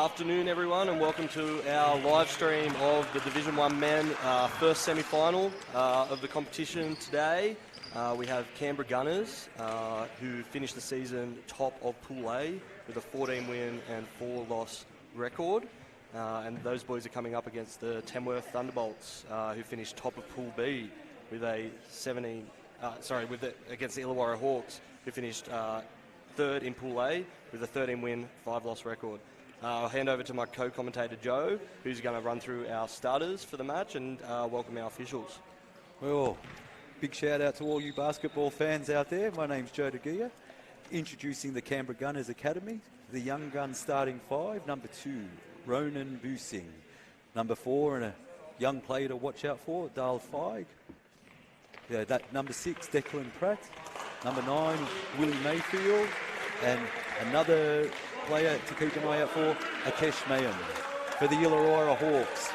afternoon, everyone, and welcome to our live stream of the Division 1 men first semi-final of the competition today. We have Canberra Gunners, who finished the season top of Pool A with a 14-win and 4-loss record. And those boys are coming up against the Tamworth Thunderbolts, who finished top of Pool B with a against the Illawarra Hawks, who finished third in Pool A with a 13-win, 5-loss record. I'll hand over to my co-commentator Joe, who's going to run through our starters for the match and welcome our officials. Well, big shout out to all you basketball fans out there. My name's Joe DeGia, introducing the Canberra Gunners Academy. The young gun starting 5, number 2, Ronan Busing. Number 4, and a young player to watch out for, Dale Feig. Yeah, that number 6, Declan Pratt. Number 9, Willie Mayfield. And another player to keep an eye out for, Akesh Mayan. For the Illawarra Hawks,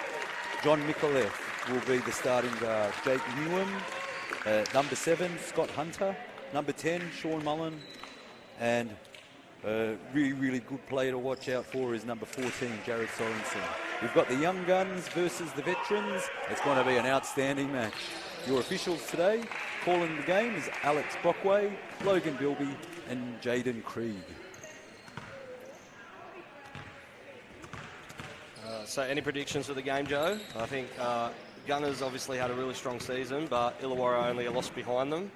John Mikulev will be the starting guard. Jake Newham. Number 7, Scott Hunter. Number 10, Sean Mullen. And a really good player to watch out for is number 14, Jared Sorensen. We've got the young guns versus the veterans. It's going to be an outstanding match. Your officials today, calling the game, is Alex Brockway, Logan Bilby, and Jaden Krieg. So any predictions for the game, Joe? I think Gunners obviously had a really strong season, but Illawarra only a loss behind them.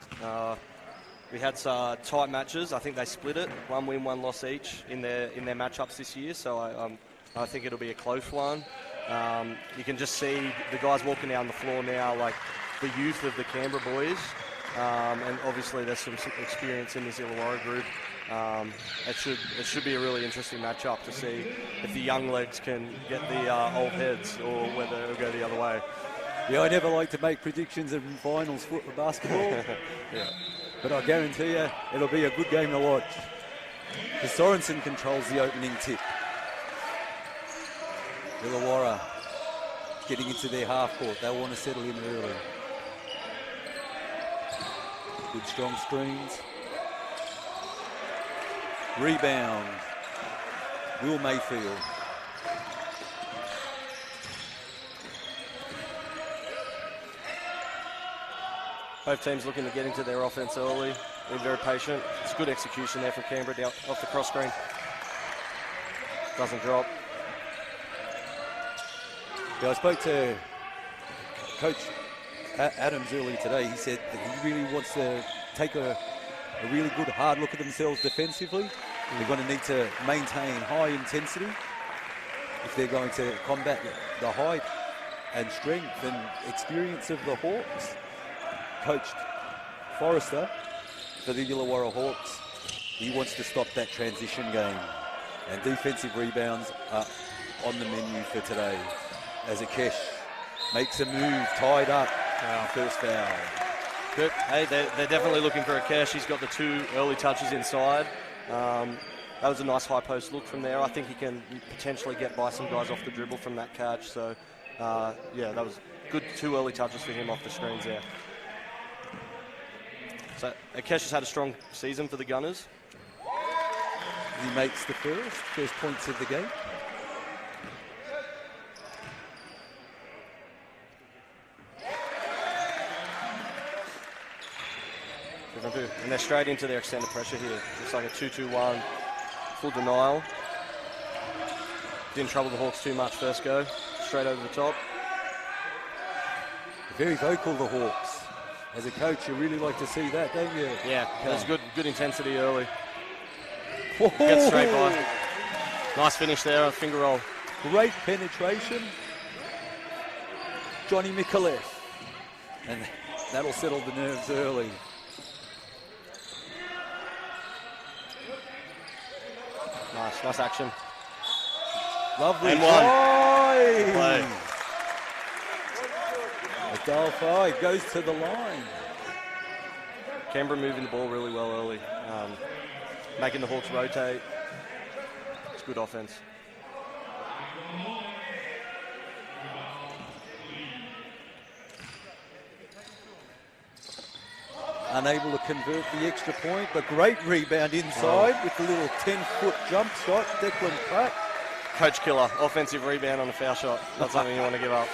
We had tight matches. I think they split it, 1 win, 1 loss each in their matchups this year. So I think it'll be a close one. You can just see the guys walking down the floor now, like the youth of the Canberra boys, and obviously there's some experience in this Illawarra group. It should be a really interesting matchup to see if the young legs can get the old heads or whether it'll go the other way. Yeah, I never like to make predictions in finals for basketball. Yeah. But I guarantee you, it'll be a good game to watch. The Sorensen controls the opening tip. Illawarra getting into their half court. They'll want to settle in early. Good strong screens. Rebound. Will Mayfield. Both teams looking to get into their offense early. Being very patient. It's good execution there from Canberra down off the cross screen. Doesn't drop. Yeah, I spoke to Coach Adams earlier today. He said that he really wants to take a really good hard look at themselves defensively. They're going to need to maintain high intensity if they're going to combat the height and strength and experience of the Hawks. Coach Forrester for the Illawarra Hawks, he wants to stop that transition game, and defensive rebounds are on the menu for today as Akesh makes a move, tied up, first foul. Good. Hey, they're definitely looking for Akesh. He's got the 2 early touches inside. That was a nice high post look from there. I think he can potentially get by some guys off the dribble from that catch. So, yeah, that was good 2 early touches for him off the screens there. So Akesh has had a strong season for the Gunners. He makes the first points of the game. And they're straight into their extended pressure here. It's like a 2-2-1, full denial. Didn't trouble the Hawks too much first go. Straight over the top. Very vocal, the Hawks. As a coach, you really like to see that, don't you? Yeah, there's good intensity early. Gets straight by. Nice finish there, a finger roll. Great penetration. Johnny Mikulev. And that'll settle the nerves early. Nice action. Lovely. And one. Dale Feig goes to the line. Canberra moving the ball really well early, making the Hawks rotate. It's good offense. Unable to convert the extra point, but great rebound inside with the little 10-foot jump shot. Declan Pratt coach killer. Offensive rebound on a foul shot. Not something you want to give up.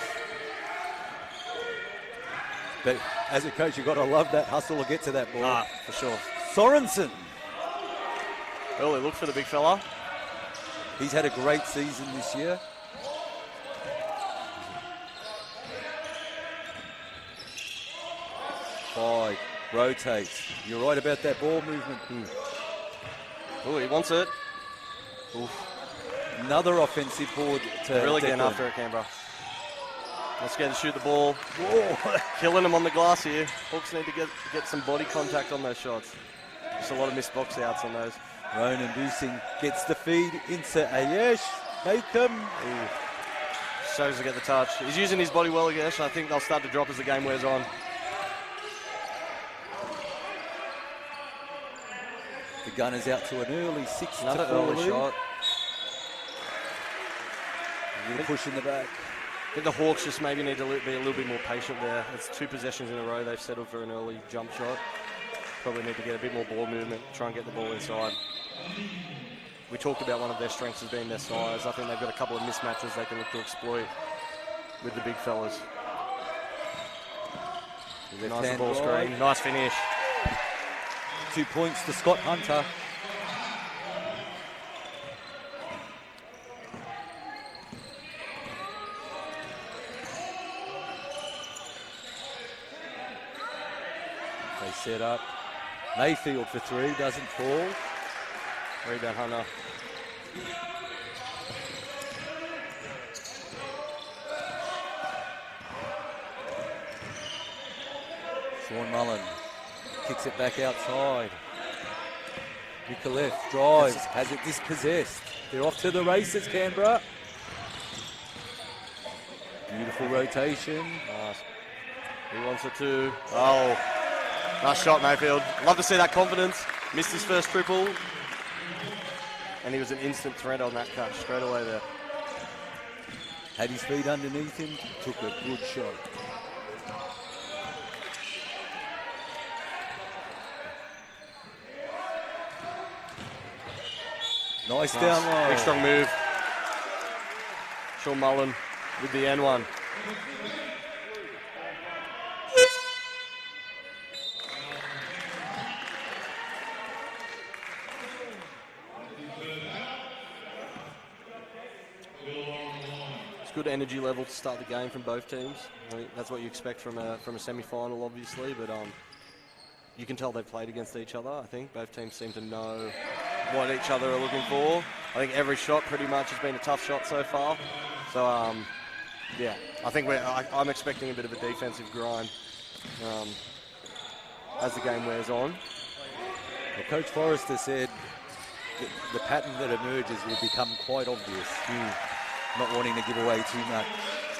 But as a coach, you've got to love that hustle to get to that ball. For sure. Sorensen. Early look for the big fella. He's had a great season this year. Five. Rotates. You're right about that ball movement. Oh, he wants it. Oof. Another offensive board to really getting after it, Canberra. Let's get to shoot the ball. Whoa. Killing them on the glass here. Hawks need to get some body contact on those shots. Just a lot of missed box outs on those. Ronan Busing gets the feed into Ayesh. Hakem. Struggles to get the touch. He's using his body well, Ayesh. I think they'll start to drop as the game wears on. The Gunners out to an early 6-4 Another early lead. shot. A little push in the back. I think the Hawks just maybe need to be a little bit more patient there. It's 2 possessions in a row. They've settled for an early jump shot. Probably need to get a bit more ball movement, try and get the ball inside. We talked about one of their strengths as being their size. I think they've got a couple of mismatches they can look to exploit with the big fellas. Nice ball screen. Nice finish. 2 points to Scott Hunter. They set up. Mayfield for 3, doesn't fall. Rebound Hunter. Sean Mullen kicks it back outside. Nicoleff drives, has it dispossessed. They're off to the races, Canberra. Beautiful rotation. Nice. He wants it too. Oh, nice shot, Mayfield. Love to see that confidence. Missed his first triple. And he was an instant threat on that cut straight away there. Had his feet underneath him, took a good shot. Nice down low. Big strong move. Sean Mullen with the N1. It's good energy level to start the game from both teams. I think that's what you expect from a semi-final, obviously, but you can tell they've played against each other. I think both teams seem to know what each other are looking for. I think every shot pretty much has been a tough shot so far. So, yeah, I think I'm expecting a bit of a defensive grind as the game wears on. Well, Coach Forrester said the pattern that emerges will become quite obvious. Not wanting to give away too much.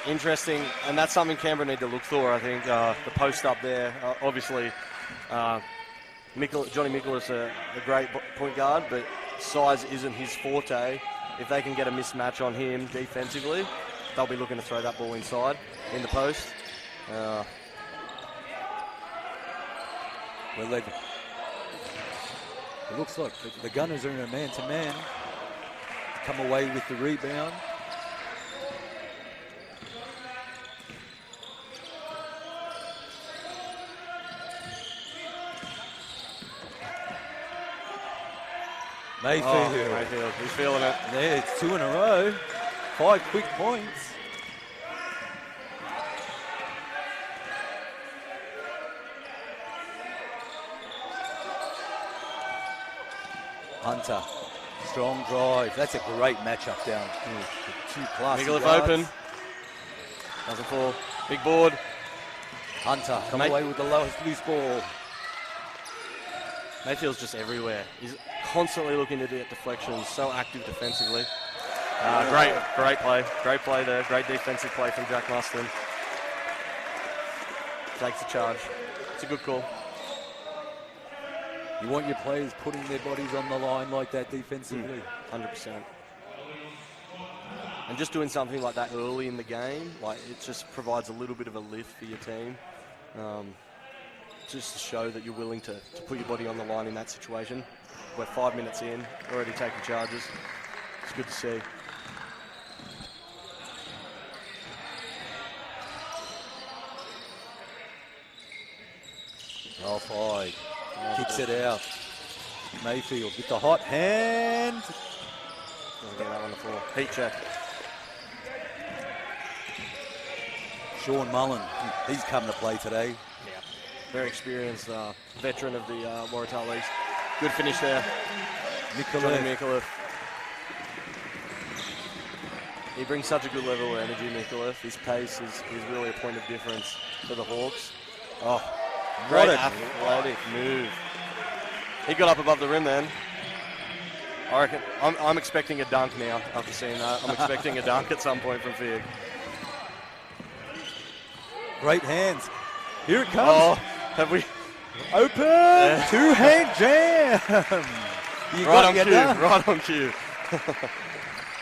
Interesting, and that's something Canberra need to look for. I think the post up there, obviously, Johnny Michaelis a great point guard, but size isn't his forte. If they can get a mismatch on him defensively, they'll be looking to throw that ball inside in the post. Well, it looks like the Gunners are in a man-to-man. Come away with the rebound. Mayfield, he's feeling it. There, it's 2 in a row. 5 quick points. Hunter, strong drive. That's a great matchup down. 2 classy Nicoleff yards. open. Doesn't fall. Big board. Hunter, come away with the lowest loose ball. Mayfield's just everywhere. He's constantly looking to get deflections, so active defensively. Great play. Great play there. Great defensive play from Jack Mustin. Takes the charge. It's a good call. You want your players putting their bodies on the line like that defensively. 100%. And just doing something like that early in the game, like it just provides a little bit of a lift for your team. Just to show that you're willing to put your body on the line in that situation. We're 5 minutes in, already taking charges. It's good to see. Offside. Kicks it out. Mayfield with the hot hand. Doesn't get that on the floor. Heat check. Sean Mullen, he's come to play today. Yeah. Very experienced veteran of the Waratah League. Good finish there. Mikulev. He brings such a good level of energy, Mikulev. His pace is really a point of difference for the Hawks. Oh, great athletic move. He got up above the rim then. I reckon I'm expecting a dunk now after seeing that. I'm expecting a dunk at some point from Fig. Great hands. Here it comes. Oh, have we? Open. Yeah. Two-hand jam. Right on cue.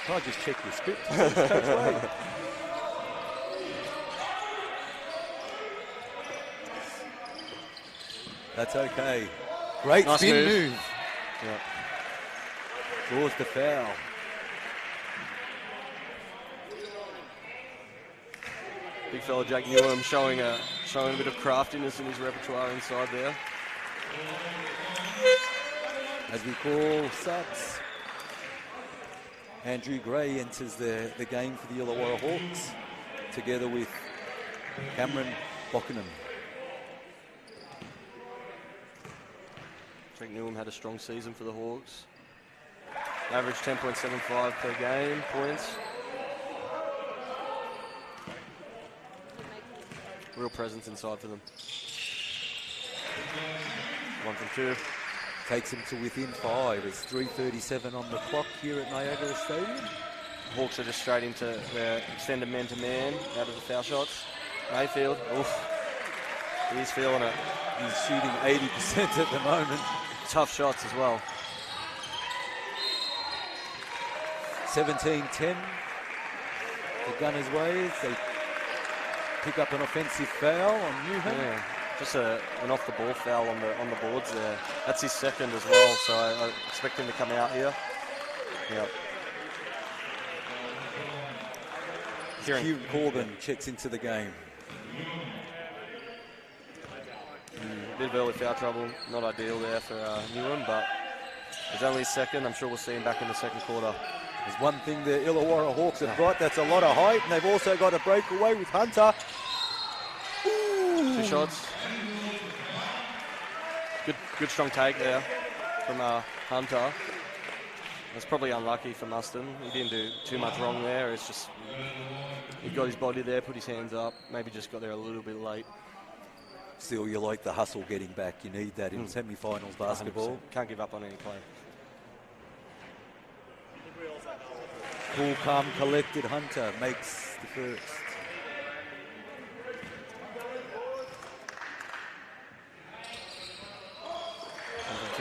I'll just check your script. That's okay. Great nice spin move. Yep. Draws the foul. Big fella Jack Newham showing a bit of craftiness in his repertoire inside there. As we call subs, Andrew Gray enters the game for the Illawarra Hawks, together with Cameron Bockenham. Jack Newham had a strong season for the Hawks. Average 10.75 per game points. Real presence inside for them. 1 from 2. Takes them to within 5. It's 3:37 on the clock here at Niagara Stadium. Hawks are just straight into their extended man-to-man out of the foul shots. Mayfield, oof, he's feeling it. He's shooting 80% at the moment. Tough shots as well. 17-10. The Gunners' ways. They pick up an offensive foul on Newham. Yeah, just an off-the-ball foul on the boards there. That's his second as well, so I expect him to come out here. Yep. Kieran Corbin checks into the game. A bit of early foul trouble, not ideal there for Newham, but it's only his second. I'm sure we'll see him back in the second quarter. There's one thing the Illawarra Hawks have got, that's a lot of height, and they've also got a breakaway with Hunter. Ooh. 2 shots. Good strong take there from Hunter. That's probably unlucky for Muston. He didn't do too much wrong there. It's just he got his body there, put his hands up, maybe just got there a little bit late. Still, you like the hustle getting back. You need that in semi-finals basketball. 100%. Can't give up on any play. Cool, calm, collected Hunter makes the first.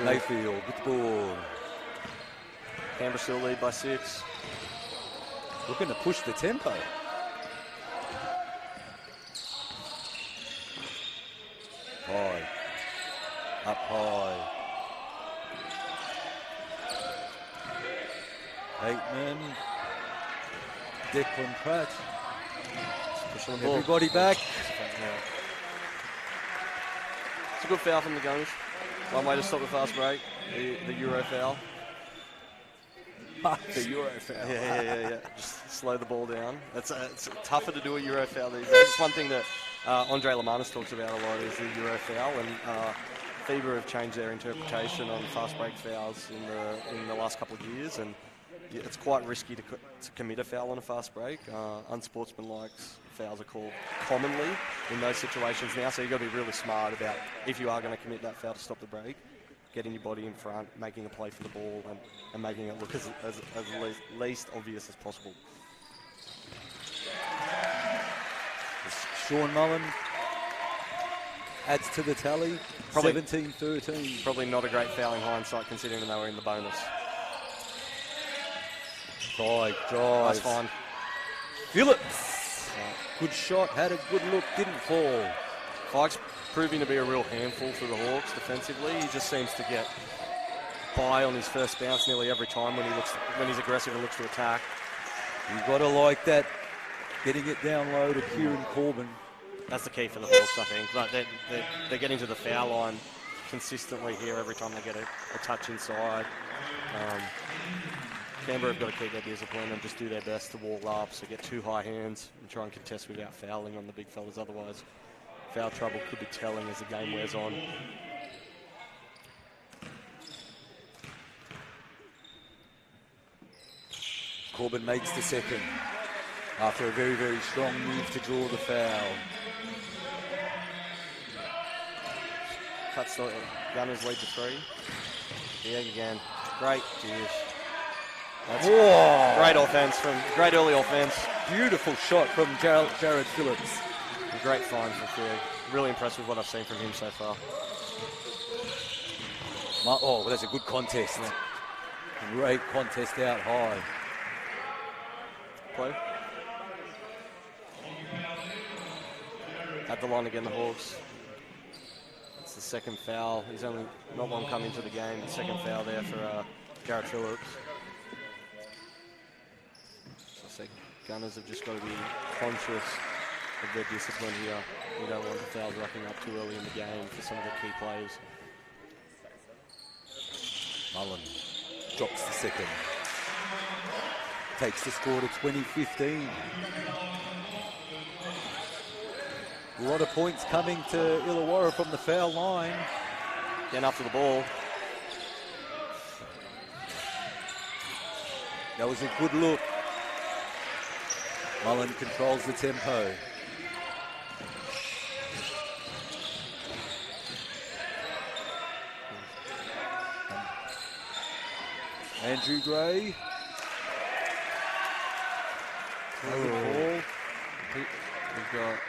Mayfield with the ball. Canberra still lead by 6. Looking to push the tempo. High. Up high. Bateman. Declan Pratt. Everybody back. It's a good foul from the Gunners. One way to stop the fast break. The Euro foul. The Euro foul. Yeah. Just slow the ball down. It's tougher to do a Euro foul these days. It's one thing that Andre Lamanis talks about a lot is the Euro foul, and FIBA have changed their interpretation on fast break fouls in the last couple of years, and it's quite risky to commit a foul on a fast break. Unsportsmanlike fouls are called commonly in those situations now, so you've got to be really smart about if you are going to commit that foul to stop the break, getting your body in front, making a play for the ball, and making it look as least obvious as possible. Sean Mullen adds to the tally, 17-13. Probably not a great foul in hindsight considering they were in the bonus. Drive. Nice find. Phillips. Good shot, had a good look, didn't fall. Fike's proving to be a real handful for the Hawks defensively. He just seems to get by on his first bounce nearly every time when he's aggressive and looks to attack. You've got to like that, getting it down low to Kieran Corbin. That's the key for the Hawks, I think. But they're getting to the foul line consistently here every time they get a touch inside. Canberra have got to keep their discipline and just do their best to wall up, so get 2 high hands and try and contest without fouling on the big fellas. Otherwise, foul trouble could be telling as the game wears on. Corbin makes the second after a very, very strong move to draw the foul. Cuts the Gunners lead to 3. Yeah, again. Great dish. That's great offense great early offense. Beautiful shot from Jared Phillips. A great find for Fury. Really impressed with what I've seen from him so far. Oh, well, that's a good contest. Yeah. Great contest out high. Play. At the line again, the Hawks. It's the second foul. He's only not one come into the game. The second foul there for Jared Phillips. So Gunners have just got to be conscious of their discipline here. We don't want the fouls racking up too early in the game for some of the key players. Mullen drops the second. Takes the score to 20-15. A lot of points coming to Illawarra from the foul line. Getting after the ball. That was a good look. Mullen controls the tempo. Andrew Gray. Ball. We've got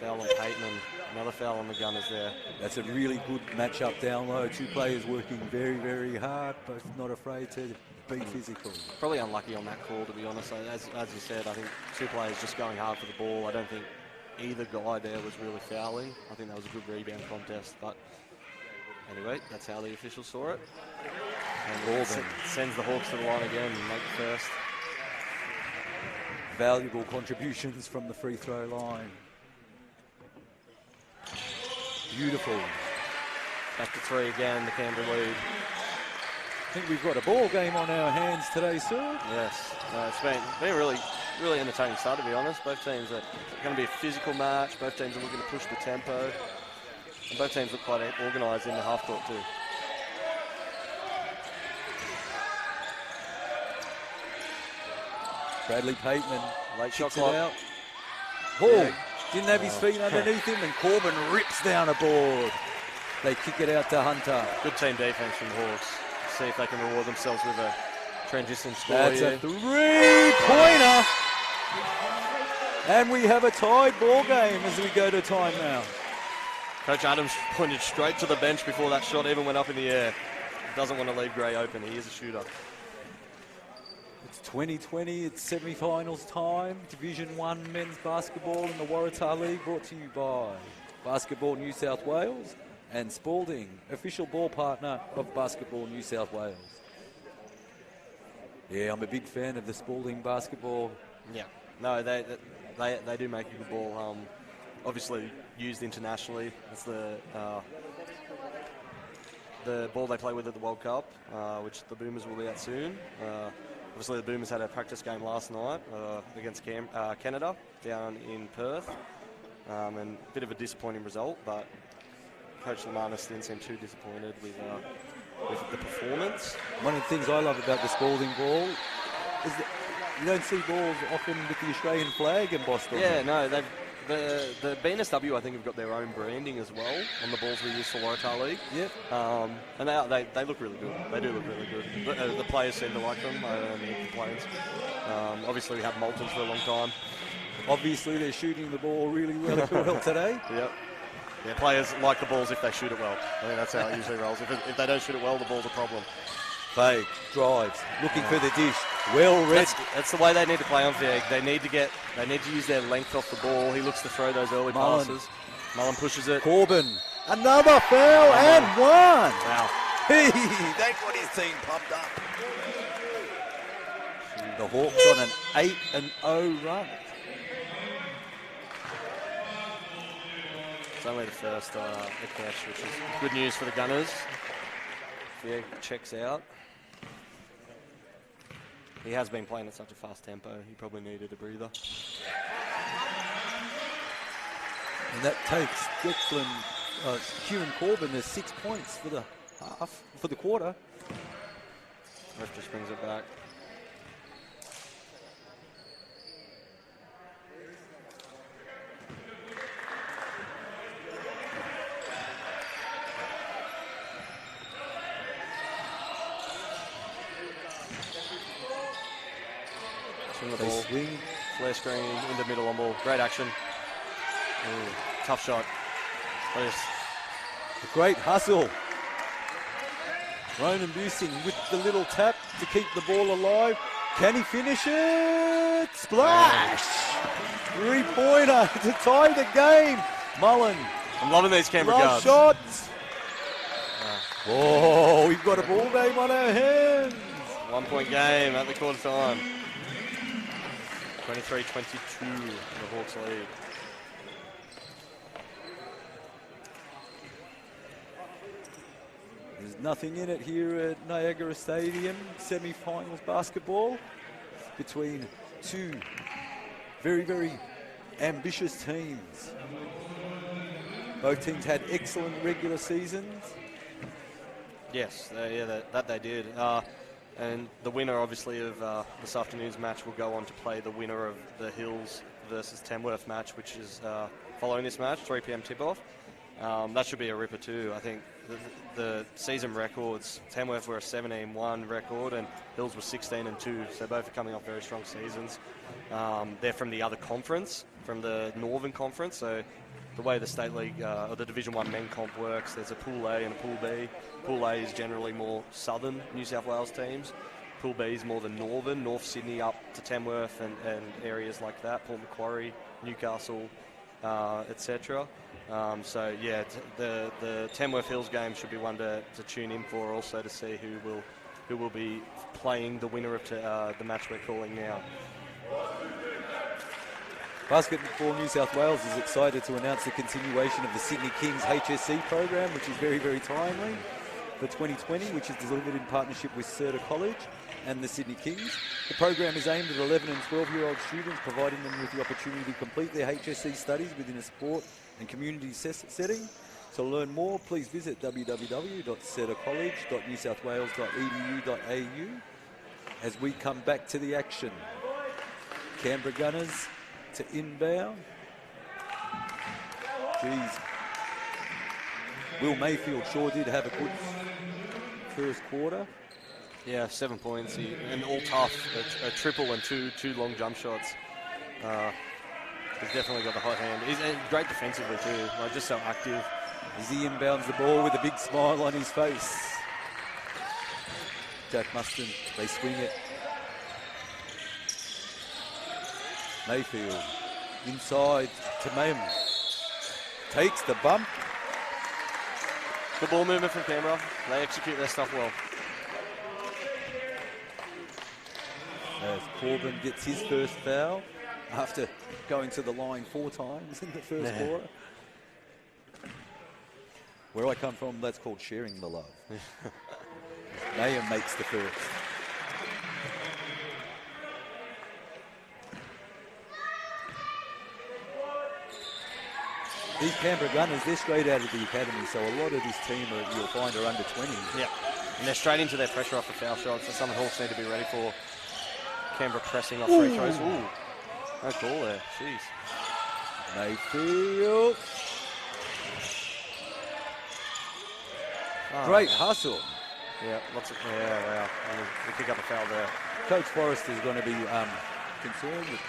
foul on Payton and another foul on the Gunners there. That's a really good matchup down low. 2 players working very, very hard, both not afraid to be physical. Probably unlucky on that call, to be honest. As you said, I think 2 players just going hard for the ball. I don't think either guy there was really fouling. I think that was a good rebound contest, but anyway, that's how the officials saw it. And sends the Hawks to the line again and make the first. Valuable contributions from the free throw line. Beautiful. Back to 3 again, the Canberra lead. I think we've got a ball game on our hands today, sir. Yes, it's been a really entertaining start, to be honest. Both teams are going to be a physical match. Both teams are looking to push the tempo. And both teams look quite organised in the half court too. Bradley Pateman Late shot kicks it clock. out. Hall didn't have his feet underneath him, and Corbin rips down a board. They kick it out to Hunter. Good team defense from the Hawks. See if they can reward themselves with a transition score. That's here. a 3-pointer. And we have a tied ball game as we go to timeout. Coach Adams pointed straight to the bench before that shot even went up in the air. Doesn't want to leave Gray open. He is a shooter. It's 2020. It's semi-finals time. Division 1 men's basketball in the Waratah League, brought to you by Basketball New South Wales and Spalding, official ball partner of Basketball New South Wales. Yeah, I'm a big fan of the Spalding basketball. Yeah, no, they do make a good ball. Obviously used internationally. It's the ball they play with at the World Cup, which the Boomers will be at soon. Obviously, the Boomers had a practice game last night against Canada down in Perth, and a bit of a disappointing result, but Coach Lamanis didn't seem too disappointed with the performance. One of the things I love about the Spalding ball is that you don't see balls often with the Australian flag embossed on them. Yeah, no, the BNSW I think have got their own branding as well on the balls we use for Waratah League. Yep. And they look really good. They do look really good. The players seem to like them. I don't have any complaints. Obviously we have Moultons for a long time. Obviously they're shooting the ball really well today. Yep. Yeah, players like the balls if they shoot it well. I think that's how it usually rolls. If they don't shoot it well, the ball's a problem. Fake, drives, looking for the dish. Well read. That's the way they need to play on Vieg. They need to use their length off the ball. He looks to throw those early passes. Mullen pushes it. Corbin, another foul and one. Wow. Hey, that got his team pumped up. The Hawks on an 8-0 run. It's only the first catch, which is good news for the Gunners. Yeah, checks out. He has been playing at such a fast tempo, he probably needed a breather. And that takes Kieran Corbin to 6 points for the quarter. Ref just brings it back. The ball. Swing. Flare screen into middle on ball. Great action. Ooh, tough shot. Please. A great hustle. Ronan Busing with the little tap to keep the ball alive. Can he finish it? Splash! 3-pointer to tie the game. Mullen. I'm loving these Canberra Last guards. shots. Oh, we've got a ball game on our hands. 1 point game at the quarter time. 23-22 in the Hawks lead. There's nothing in it here at Niagara Stadium. Semi-finals basketball between two very, very ambitious teams. Both teams had excellent regular seasons. Yes, that they did. And the winner, obviously, of this afternoon's match will go on to play the winner of the Hills versus Tamworth match, which is following this match, 3 p.m. tip-off. That should be a ripper too. I think the season records, Tamworth were a 17-1 record and Hills were 16-2, so both are coming off very strong seasons. They're from the other conference, from the Northern Conference, so the way the State League or the Division 1 men comp works, there's a Pool A and a Pool B. Pool A is generally more southern New South Wales teams. Pool B is more the northern, North Sydney up to Tamworth and areas like that, Port Macquarie, Newcastle, etc. So yeah, the Tamworth Hills game should be one to tune in for, also to see who will be playing the winner of the match we're calling now. Basketball New South Wales is excited to announce the continuation of the Sydney Kings HSC program, which is very, very timely for 2020, which is delivered in partnership with CERTA College and the Sydney Kings. The program is aimed at 11 and 12-year-old students, providing them with the opportunity to complete their HSC studies within a sport and community setting. To learn more, please visit www.certacollege.newsouthwales.edu.au as we come back to the action. Canberra Gunners to inbound. Jeez. Will Mayfield sure did have a good first quarter. Yeah, 7 points, and all tough. A triple and two long jump shots. He's definitely got the hot hand. He's great defensively too, like just so active. As he inbounds the ball with a big smile on his face. Jack Muston, they swing it. Mayfield inside to Mem. Takes the bump. Good ball movement from Canberra. They execute their stuff well. As Corbin gets his first foul after going to the line 4 times in the first quarter. Where I come from, that's called sharing the love. Mayhem makes the first. These Canberra Gunners, they're straight out of the academy, so a lot of this team you'll find are under 20. Yeah, and they're straight into their pressure off the foul shots. That's something Hawks need to be ready for. Canberra pressing off free throws. Ooh, no call there. Jeez. Mayfield. Great hustle. Yeah, wow. I mean, we pick up a foul there. Coach Forrester's going to be concerned with.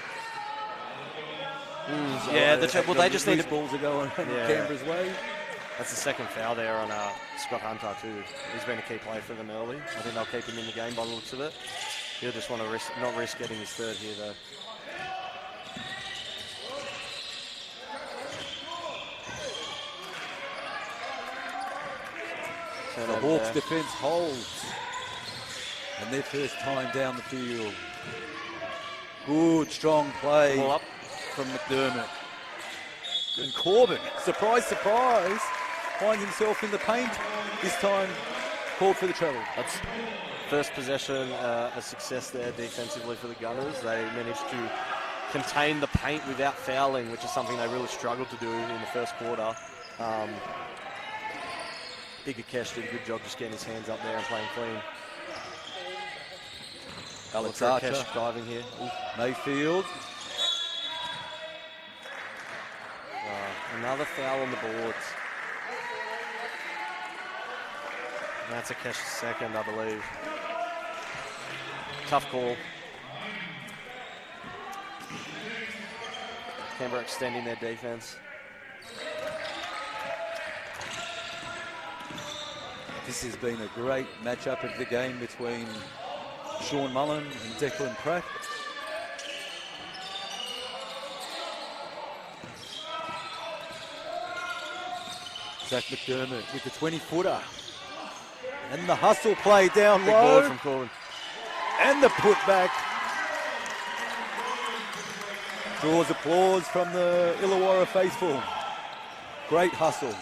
They just need to. Balls are going Canberra's way. That's the second foul there on Scott Hunter too. He's been a key player for them early. I think they'll keep him in the game by the looks of it. He'll just want to not risk getting his third here though. The Hawks defence holds. And their first time down the field. Good, strong play Ball up from McDermott. And Corbin, surprise, surprise, finds himself in the paint. This time called for the treble. That's first possession, a success there defensively for the Gunners. They managed to contain the paint without fouling, which is something they really struggled to do in the first quarter. Big Akesh did a good job just getting his hands up there and playing clean. Alex Archer Akesh diving here. Ooh. Mayfield. Another foul on the boards. And that's Akesh's second, I believe. Tough call. Canberra extending their defense. This has been a great matchup of the game between Sean Mullen and Declan Pratt. Zach McDermott with the 20-footer. And the hustle play down Big low. board from Corbin. And the putback. Draws applause from the Illawarra faithful. Great hustle.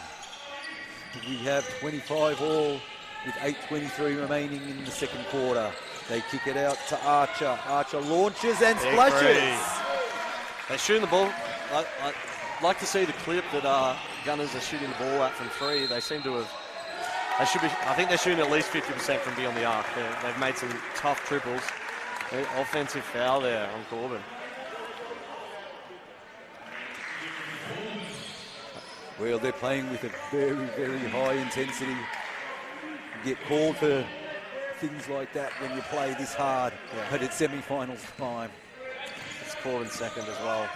We have 25 all with 8:23 remaining in the second quarter. They kick it out to Archer. Archer launches and splashes. They're shooting the ball. I'd like to see the clip that Gunners are shooting the ball at from three. They seem to have. They should be. I think they're shooting at least 50% from beyond the arc. They've made some tough triples. Offensive foul there on Corbin. Well, they're playing with a very, very high intensity. You get called for things like that when you play this hard, but it's semi-finals time. It's Corbin's second as well.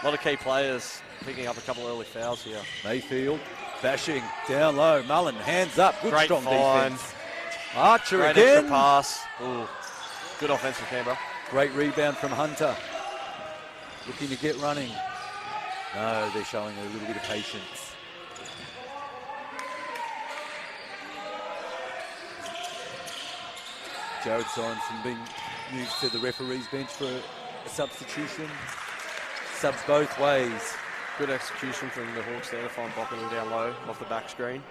A lot of key players picking up a couple early fouls here. Mayfield bashing down low. Mullen hands up. Good Great strong find. defense. Archer Great again. extra pass. Ooh. Good offense from Canberra. Great rebound from Hunter. Looking to get running. No, they're showing a little bit of patience. Jared Sorensen being moved to the referee's bench for a substitution. Subs both ways. Good execution from the Hawks there to find Bockenham down low off the back screen.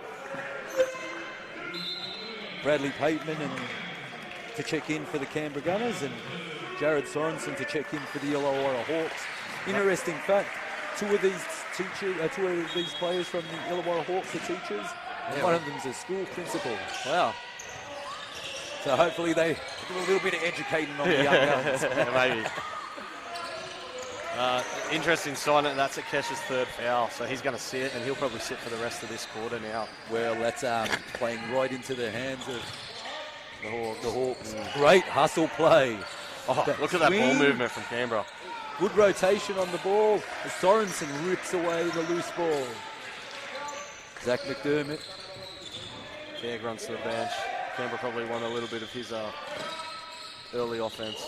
Bradley Pateman and to check in for the Canberra Gunners, and Jared Sorensen to check in for the Illawarra Hawks. Interesting fact, two of these players from the Illawarra Hawks are teachers, and one of them's a school principal. Wow. So hopefully they do a little bit of educating on the young guns. Maybe. Interesting sign, and that's Akesh's third foul, so he's going to sit, and he'll probably sit for the rest of this quarter now. Well, that's playing right into the hands of the Hawks. Great hustle play. Oh, look at that ball movement from Canberra. Good rotation on the ball as Sorensen rips away the loose ball. Zach McDermott. Jagg runs to the bench. Canberra probably won a little bit of his early offense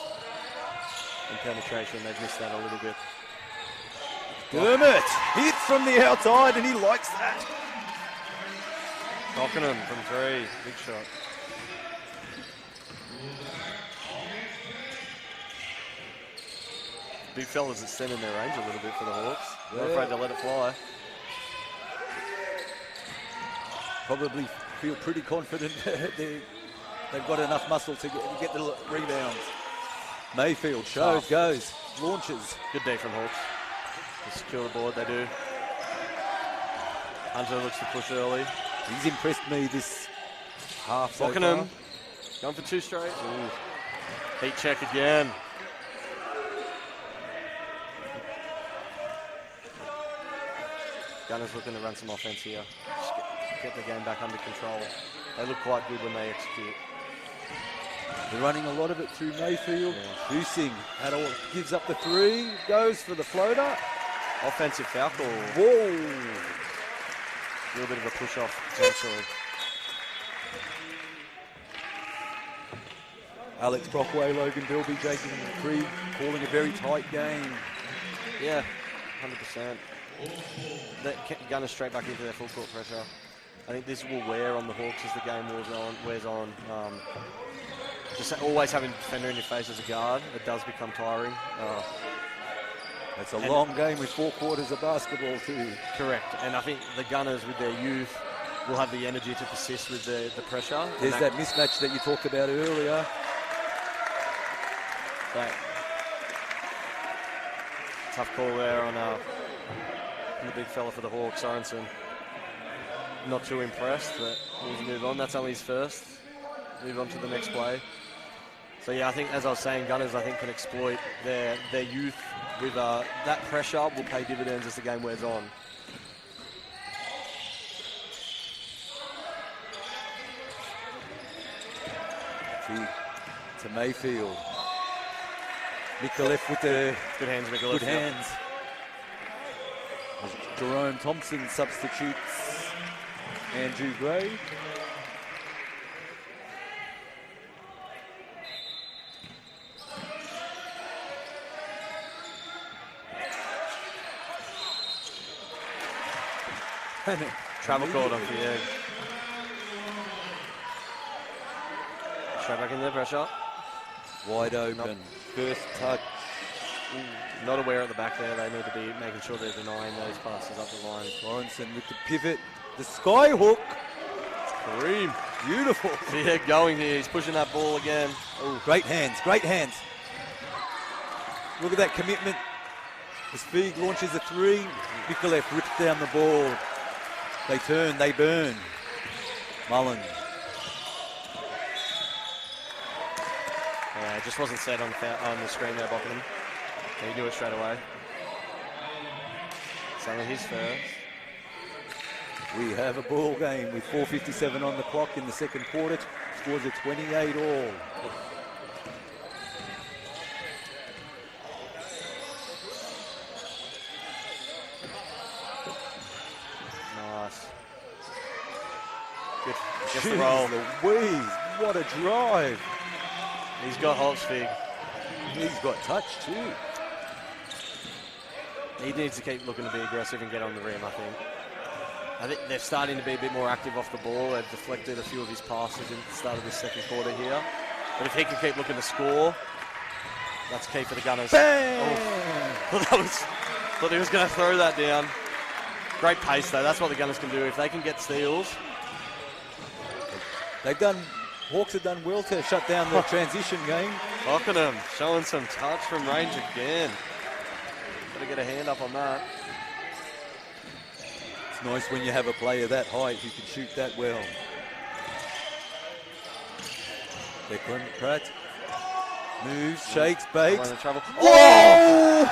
and penetration. They've missed that a little bit. McDermott hits from the outside, and he likes that. Bockenham from three. Big shot. Big fellas extending their range a little bit for the Hawks. Not afraid to let it fly. Probably feel pretty confident they've got enough muscle to get the rebounds. Mayfield shows, goes, launches. Good day from Hawks. They secure the board, they do. Hunter looks to push early. He's impressed me this half so Bockenham far. going for two straight. Ooh. Heat check again. Gunners looking to run some offense here. Just get the game back under control. They look quite good when they execute. They're running a lot of it through Mayfield. Boosing, gives up the three, goes for the floater. Offensive foul call. Whoa! A little bit of a push off potentially. Alex Brockway, Logan Bilby, Jacob Creed calling a very tight game. Yeah, 100%. Gunners straight back into their full court pressure. I think this will wear on the Hawks as the game wears on. Just always having a defender in your face as a guard, it does become tiring. It's a long game with 4 quarters of basketball too. Correct. And I think the Gunners with their youth will have the energy to persist with the pressure. There's that mismatch that you talked about earlier. Tough call there on the big fella for the Hawks, Sorensen. Not too impressed, but we'll move on. That's only his first. Move on to the next play. So yeah, I think, as I was saying, Gunners, I think, can exploit their youth with that pressure will pay dividends as the game wears on. To Mayfield. Mikulev with the good hands, Mikulev. Good hands. Jerome Thompson substitutes Andrew Gray. Travel called off the edge. Straight back in there, pressure. Wide open. First touch. Ooh, not aware at the back there. They need to be making sure they're denying those passes up the line. Lawrenson with the pivot. The sky hook. Kareem. Beautiful. Yeah, going here. He's pushing that ball again. Oh, great hands. Great hands. Look at that commitment. As Feig launches a 3. Mikulev rips down the ball. They turn, they burn. Mullen. Yeah, it just wasn't set on the screen there, Bockham. He knew it straight away. It's only his first. We have a ball game with 4:57 on the clock in the second quarter. Scores are 28 all. Nice. Good. Just the roll. Louise, what a drive. He's got Holtz, Fig. He's got touch too. He needs to keep looking to be aggressive and get on the rim, I think. I think they're starting to be a bit more active off the ball. They've deflected a few of his passes at the start of the second quarter here. But if he can keep looking to score, that's key for the Gunners. Bang! Oh, thought he was going to throw that down. Great pace, though. That's what the Gunners can do. If they can get steals. Hawks have done well to shut down the transition game. Bockham showing some touch from range again. Got to get a hand up on that. It's nice when you have a player that height who can shoot that well. Declan Pratt moves, shakes, bakes. Oh!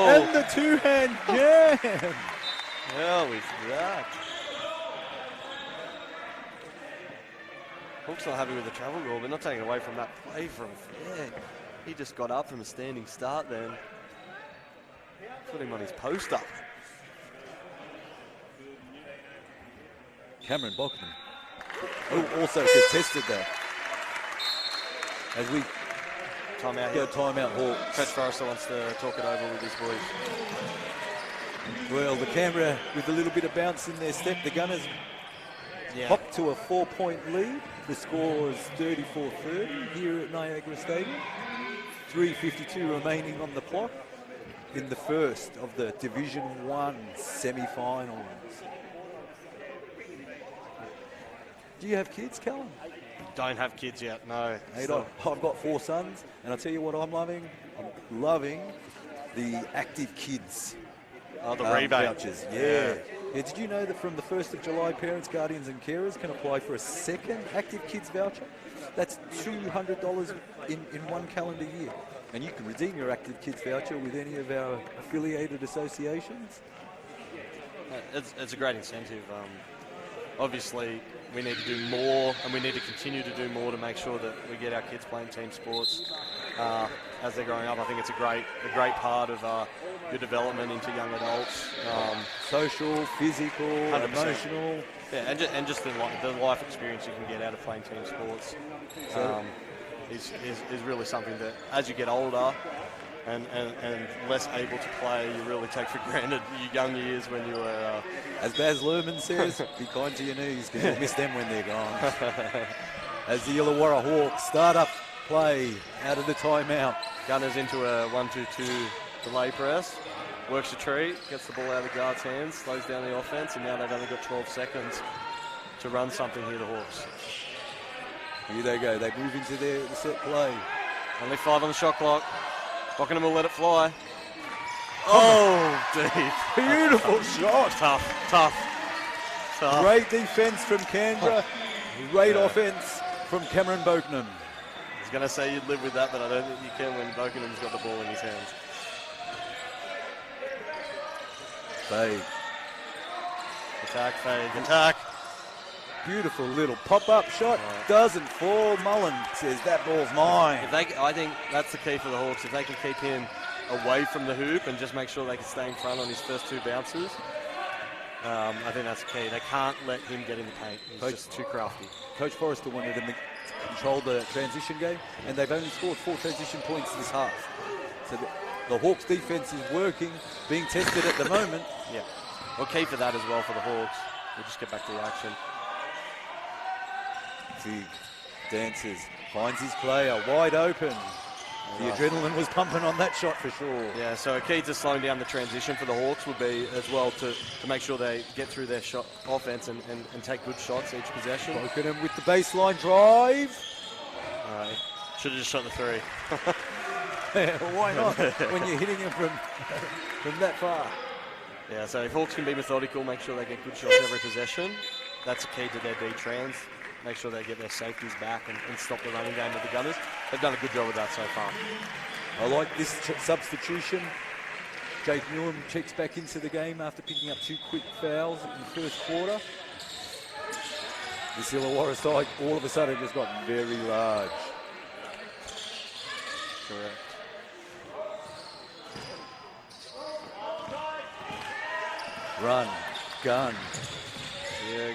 And the two-hand jam. Hell is that? Hawks not happy with the travel rule, but not taking away from that play from Fair. He just got up from a standing start then. Put him on his poster. Cameron Bachman also contested that. As we Timeout go here. timeout, Hawks. Coach Forrester wants to talk it over with his boys. Well, the Canberra with a little bit of bounce in their step. The Gunners hop to a 4-point lead. The score is 34-30 here at Niagara Stadium. 3:52 remaining on the clock in the first of the Division 1 semi-finals. Do you have kids, Callum? Don't have kids yet, no. Hey, I've got 4 sons, and I'll tell you what I'm loving. I'm loving the active kids. Oh, the rebate. Vouchers. Yeah. Did you know that from the 1st of July, parents, guardians and carers can apply for a second active kids voucher? That's $200 in 1 calendar year. And you can redeem your active kids voucher with any of our affiliated associations. It's a great incentive. Obviously, we need to do more, and we need to continue to do more to make sure that we get our kids playing team sports as they're growing up. I think it's a great part of your development into young adults. Social, physical, 100%. emotional. Yeah, and just the life experience you can get out of playing team sports is really something that, as you get older and less able to play, you really take for granted your young years when you were... As Baz Luhrmann says, be kind to your knees because you'll miss them when they're gone. As the Illawarra Hawks start up play out of the timeout. Gunners into a 1-2-2 delay press, works a treat, gets the ball out of the guard's hands, slows down the offense, and now they've only got 12 seconds to run something here, the Hawks. Here they go. They move into the set play. Only 5 on the shot clock. Buckingham will let it fly. Oh, deep. Beautiful shot. Tough. Great defense from Canberra. Great offense from Cameron Bokenham. I was going to say you'd live with that, but I don't think you can when Bokenham's got the ball in his hands. Fade. Attack. Beautiful little pop-up shot. Doesn't fall. Mullen says that ball's mine. I think that's the key for the Hawks. If they can keep him away from the hoop and just make sure they can stay in front on his first 2 bounces, I think that's the key. They can't let him get in the paint. He's just too crafty. Coach Forrester wanted him to control the transition game, and they've only scored 4 transition points this half. So the Hawks' defense is working, being tested at the moment. Yeah. Well, key for that as well for the Hawks. We'll just get back to the action. Zig dances, finds his player wide open. The adrenaline was pumping on that shot for sure. Yeah, so a key to slowing down the transition for the Hawks would be as well to make sure they get through their shot offense and take good shots each possession. Bokenham with the baseline drive. Should have just shot the 3. Why not? When you're hitting him from that far. Yeah, so if Hawks can be methodical, make sure they get good shots every possession. That's a key to their D-trans. Make sure they get their safeties back and stop the running game of the Gunners. They've done a good job with that so far. I like this substitution. Jake Newham checks back into the game after picking up 2 quick fouls in the first quarter. This Illawarra side all of a sudden has gotten very large. Correct. Run, gun. Yeah.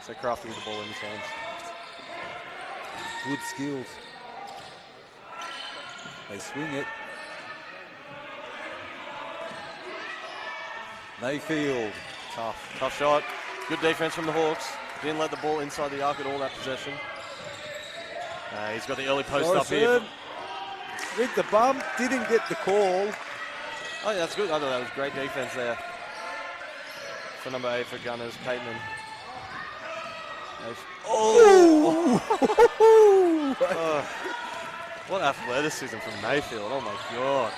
So crafty with the ball in his hands. Good skills. They swing it. Mayfield. Tough shot. Good defense from the Hawks. Didn't let the ball inside the arc at all that possession. He's got the early post up here. With the bump, didn't get the call. Oh, yeah, that's good. I thought that was great defense there. For number 8 for Gunners, Pateman. Oh! What athleticism from Mayfield. Oh, my God.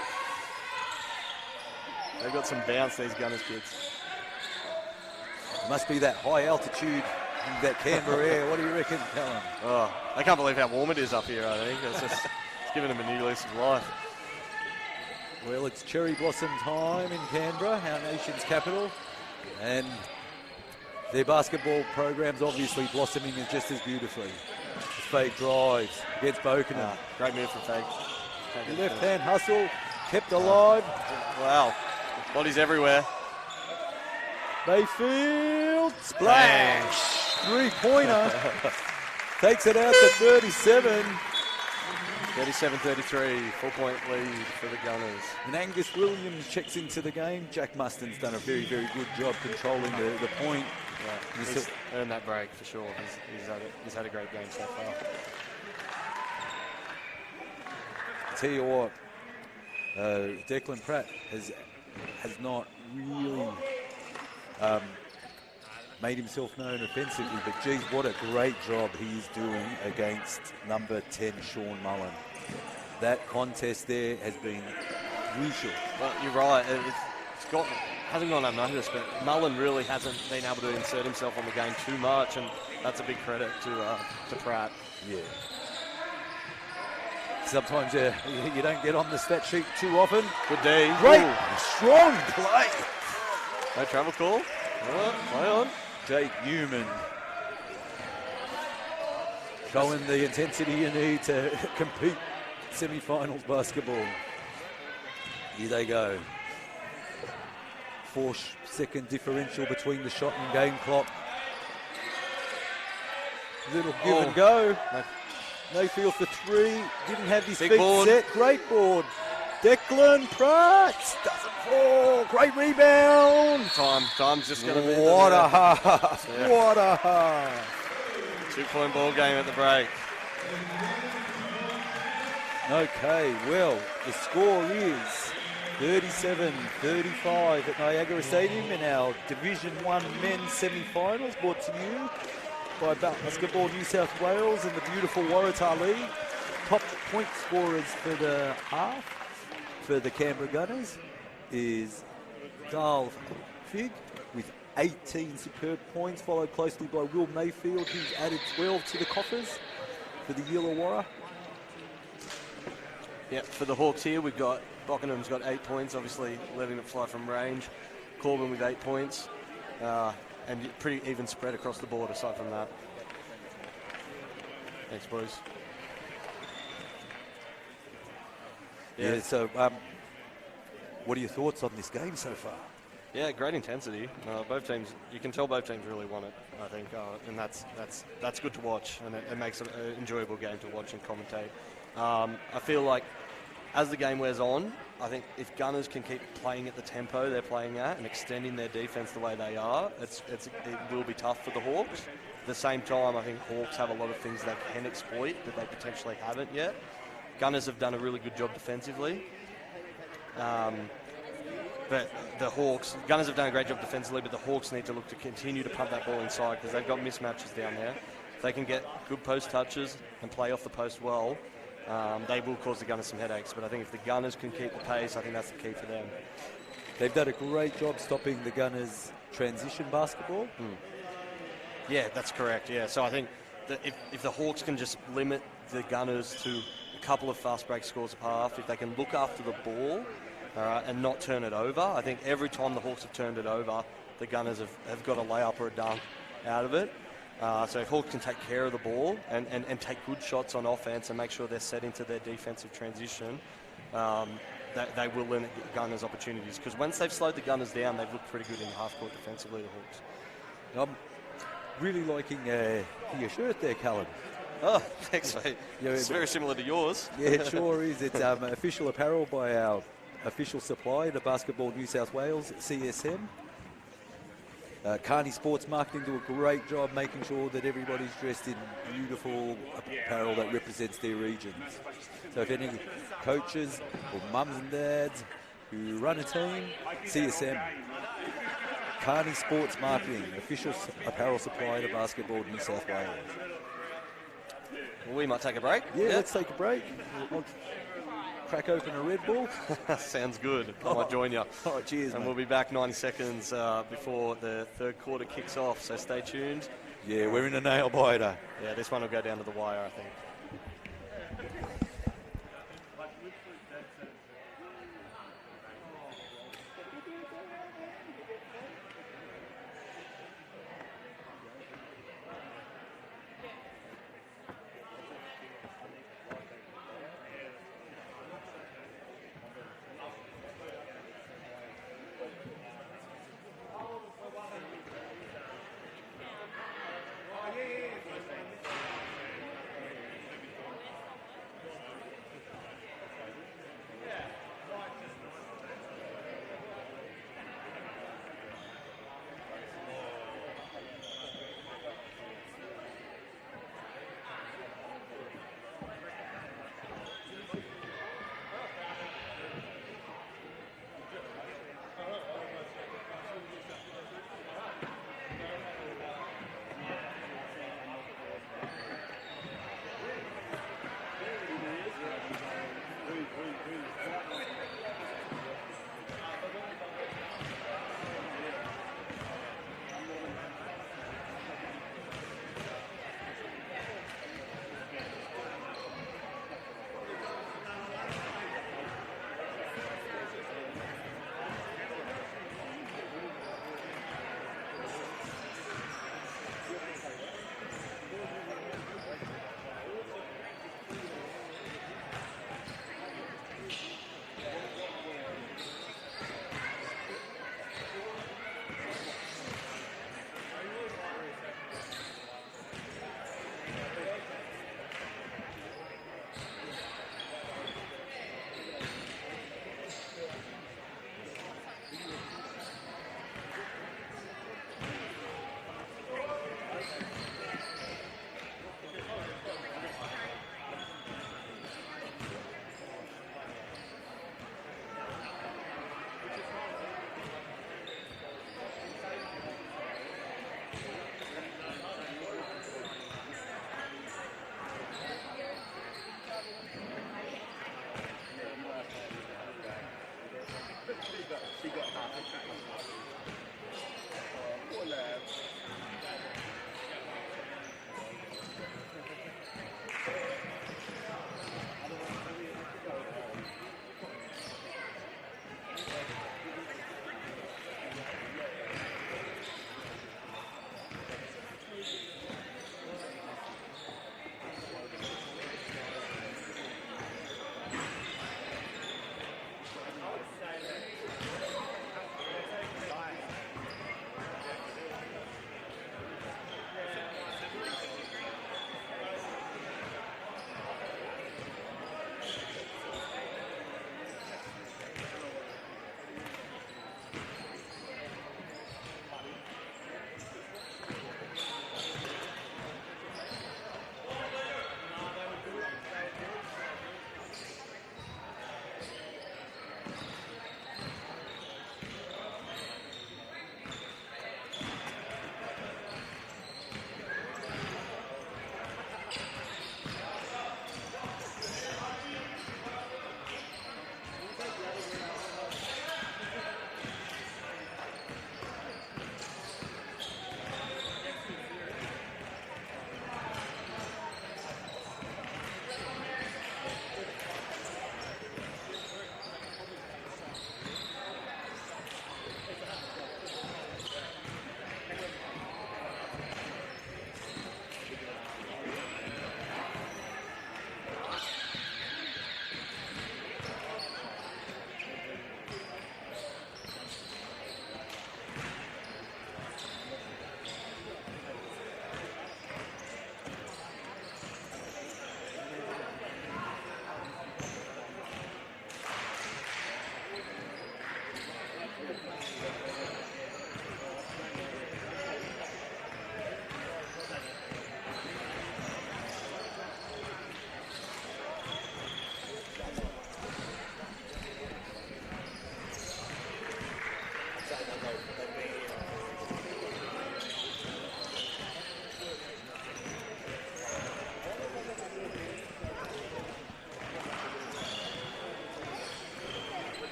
They've got some bounce, these Gunners kids. Must be that high altitude in that Canberra air. What do you reckon, Callum? Oh, I can't believe how warm it is up here, I think. It's giving them a new lease of life. Well, it's cherry blossom time in Canberra, our nation's capital. And their basketball program's obviously blossoming just as beautifully. Fake drives against Bokenham. Great move from Fake. Left hand hustle, kept alive. Wow. Bodies everywhere. Mayfield, splash. 3-pointer. Takes it out to 37. 37-33, 4-point lead for the Gunners. And Angus Williams checks into the game. Jack Muston's done a very, very good job controlling the point. Yeah, he's earned that break for sure. He's had a great game so far. Tell you what, Declan Pratt has not really made himself known offensively, but geez, what a great job he's doing against number 10, Sean Mullen. That contest there has been crucial. Well, you're right. Hasn't gone unnoticed, but Mullen really hasn't been able to insert himself on the game too much, and that's a big credit to Pratt. Yeah. Sometimes you don't get on the stat sheet too often. Good D. Great, strong play. No travel call. Play on. Jake Newman showing the intensity you need to compete semi-finals basketball. Here they go. 4-second differential between the shot and game clock. Little give and go. Mayfield for 3. Didn't have his Big feet board. set. Great board. Declan Pratt doesn't fall. Great rebound. Time's just going to be. What a half. Yeah. What a half. 2-point ball game at the break. Okay, well, the score is 37-35 at Niagara Stadium in our Division 1 men's semi-finals, brought to you by Basketball New South Wales and the beautiful Waratah League. Top point scorers for the half for the Canberra Gunners is Darl Fig with 18 superb points, followed closely by Will Mayfield, who's added 12 to the coffers for the Illawarra. Yeah, for the Hawks here, we've got Bockenham's got 8 points, obviously letting it fly from range. Corbin with 8 points, and pretty even spread across the board aside from that. Thanks, boys. Yeah, so what are your thoughts on this game so far? Yeah, great intensity. Both teams, you can tell both teams really want it, I think, and that's good to watch, and it makes it an enjoyable game to watch and commentate. I feel like as the game wears on, I think if Gunners can keep playing at the tempo they're playing at and extending their defence the way they are, it will be tough for the Hawks. At the same time, I think Hawks have a lot of things they can exploit that they potentially haven't yet. Gunners have done a really good job defensively. But the Gunners have done a great job defensively, but the Hawks need to look to continue to pump that ball inside because they've got mismatches down there. If they can get good post touches and play off the post well, they will cause the Gunners some headaches. But I think if the Gunners can keep the pace, I think that's the key for them. They've done a great job stopping the Gunners' transition basketball. Yeah, that's correct. Yeah, so I think that if the Hawks can just limit the Gunners to a couple of fast break scores a half, if they can look after the ball and not turn it over, I think every time the Hawks have turned it over, the Gunners have got a layup or a dunk out of it. So if Hawks can take care of the ball and take good shots on offense and make sure they're set into their defensive transition, they will limit Gunners' opportunities. Because once they've slowed the Gunners down, they've looked pretty good in half court defensively, the Hawks. I'm really liking your shirt there, Callum. Oh, thanks, mate. Yeah, it's very similar to yours. Yeah, it sure is. It's official apparel by our official supplier, the Basketball New South Wales, CSM. Carney Sports Marketing do a great job making sure that everybody's dressed in beautiful apparel that represents their regions. So if any coaches or mums and dads who run a team, CSM. Carney Sports Marketing, official apparel supplier to Basketball New South Wales. Well, we might take a break. Yeah, let's take a break. We'll crack open a Red Bull. Sounds good. I might join you. All right, cheers, and mate. We'll be back 90 seconds before the third quarter kicks off, so stay tuned. Yeah, we're in a nail biter. Yeah, this one will go down to the wire, I think.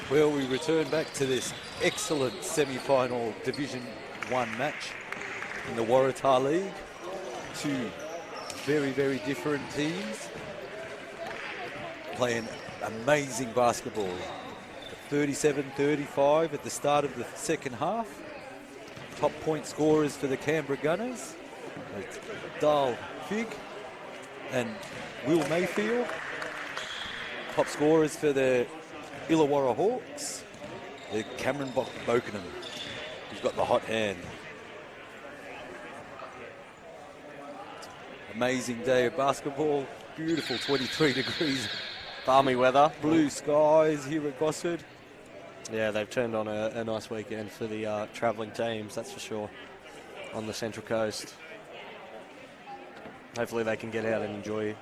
Well, we return back to this excellent semi-final Division 1 match in the Waratah League. Two very, very different teams playing amazing basketball. 37-35 at the start of the second half. Top point scorers for the Canberra Gunners, Dal Fig and Will Mayfield. Top scorers for the Illawarra Hawks, the Cameron Bokenham, who's got the hot hand. Amazing day of basketball, beautiful 23 degrees. Balmy weather. Blue skies here at Gosford. Yeah, they've turned on a nice weekend for the travelling teams, that's for sure, on the Central Coast. Hopefully they can get out and enjoy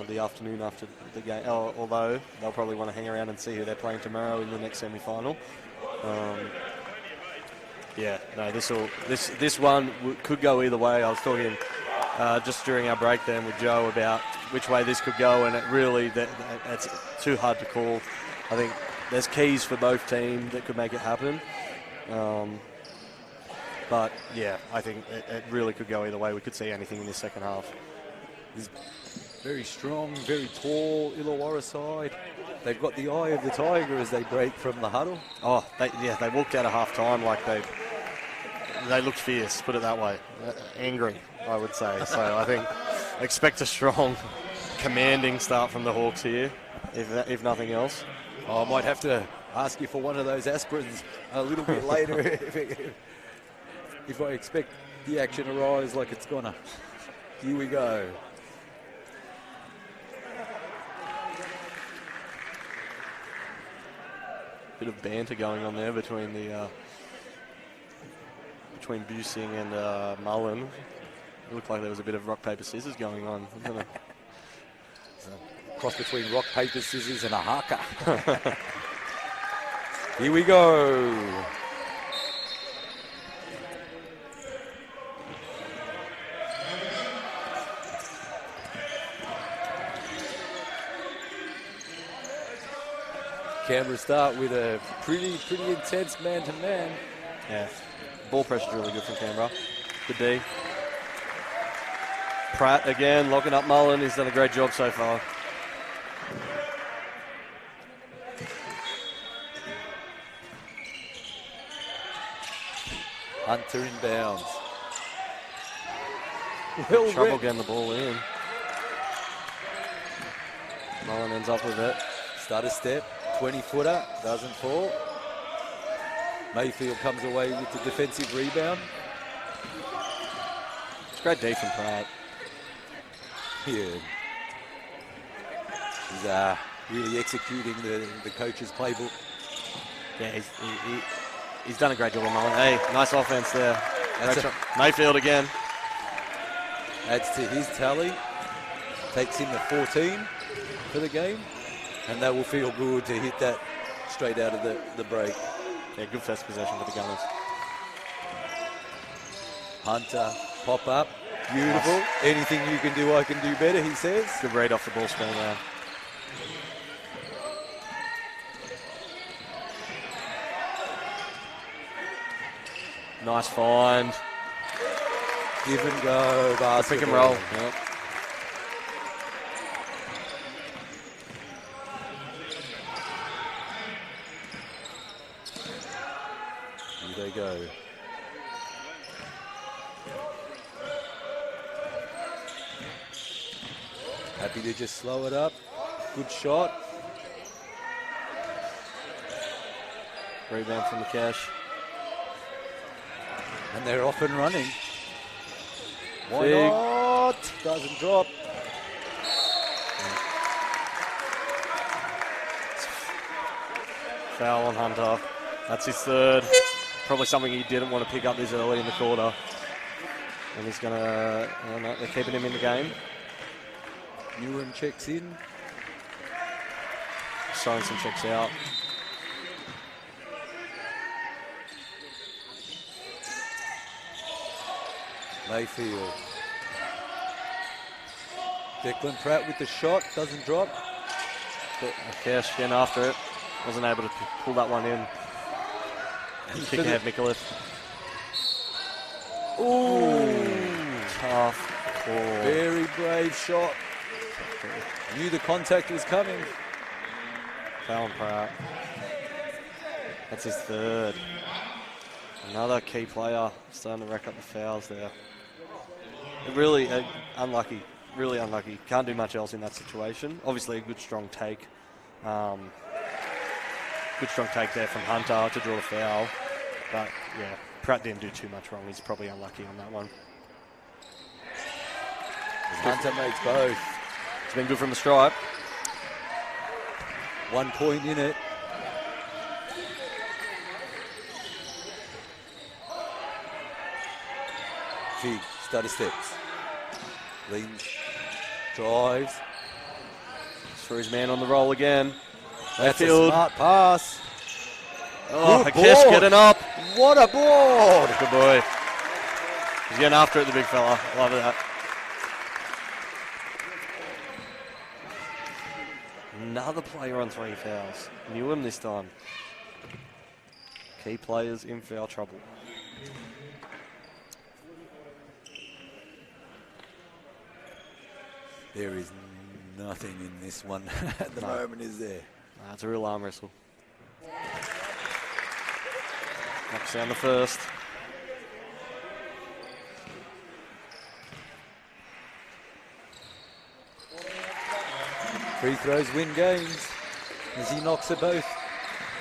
the afternoon after the game, although they'll probably want to hang around and see who they're playing tomorrow in the next semi-final. Yeah, no, this one could go either way. I was talking just during our break then with Joe about which way this could go, and it really, it's too hard to call. I think there's keys for both teams that could make it happen. But, yeah, I think it really could go either way. We could see anything in the second half. It's very strong, very tall Illawarra side. They've got the eye of the tiger as they break from the huddle. Oh, they walked out of half-time like they looked fierce, put it that way. Angry, I would say. So I think expect a strong, commanding start from the Hawks here, if nothing else. Oh, I might have to ask you for one of those aspirins a little bit later if I expect the action to rise like it's gonna. Here we go. Bit of banter going on there between Busing and Mullen. It looked like there was a bit of rock, paper, scissors going on. Cross between rock, paper, scissors and a haka. Here we go. Canberra start with a pretty intense man-to-man. Yeah, ball pressure's really good from Canberra. Good D. Pratt again, locking up Mullen. He's done a great job so far. Hunter inbounds. Well, trouble getting the ball in. Mullen ends up with it. Stutter step, 20-footer, doesn't fall. Mayfield comes away with the defensive rebound. It's great D from Pratt. Yeah. He's really executing the coach's playbook. Yeah, he's done a great job on Mullen. Hey, nice offense there. Mayfield again. Adds to his tally. Takes him to 14 for the game. And that will feel good to hit that straight out of the break. Yeah, good first possession for the Gunners. Hunter, pop up. Beautiful. Nice. Anything you can do, I can do better, he says. Good read off the ball screen there. Nice find. Give and go basketball. Pick and roll. Yep. Here they go. Happy to just slow it up. Good shot. Rebound from the cash. And they're off and running. Why Big. not? Doesn't drop. Foul on Hunter. That's his third. Probably something he didn't want to pick up this early in the quarter. And he's going to... no, they're keeping him in the game. Ewan checks in. Sorensen checks out. Mayfield. Declan Pratt with the shot. Doesn't drop. Cash again after it. Wasn't able to pull that one in. Kick ahead, Mikulic. Ooh, tough call. Very brave shot. Knew the contact was coming. Foul on Pratt. That's his third. Another key player starting to rack up the fouls there. Really unlucky. Really unlucky. Can't do much else in that situation. Obviously a good strong take. Good strong take there from Hunter to draw the foul. But yeah, Pratt didn't do too much wrong. He's probably unlucky on that one. Hunter makes both. It's been good from the stripe. 1 point in it. Fig, stutter steps. Leans, drives. For his man on the roll again. That's a smart pass. Oh, good Hakesh board. getting up. What a board! Good boy. He's getting after it, the big fella. Love that. Another player on 3 fouls. Knew him this time. Key players in foul trouble. There is nothing in this one at the moment, is there? Nah, it's a real arm wrestle. Knocks down the first. Free throws win games as he knocks it both.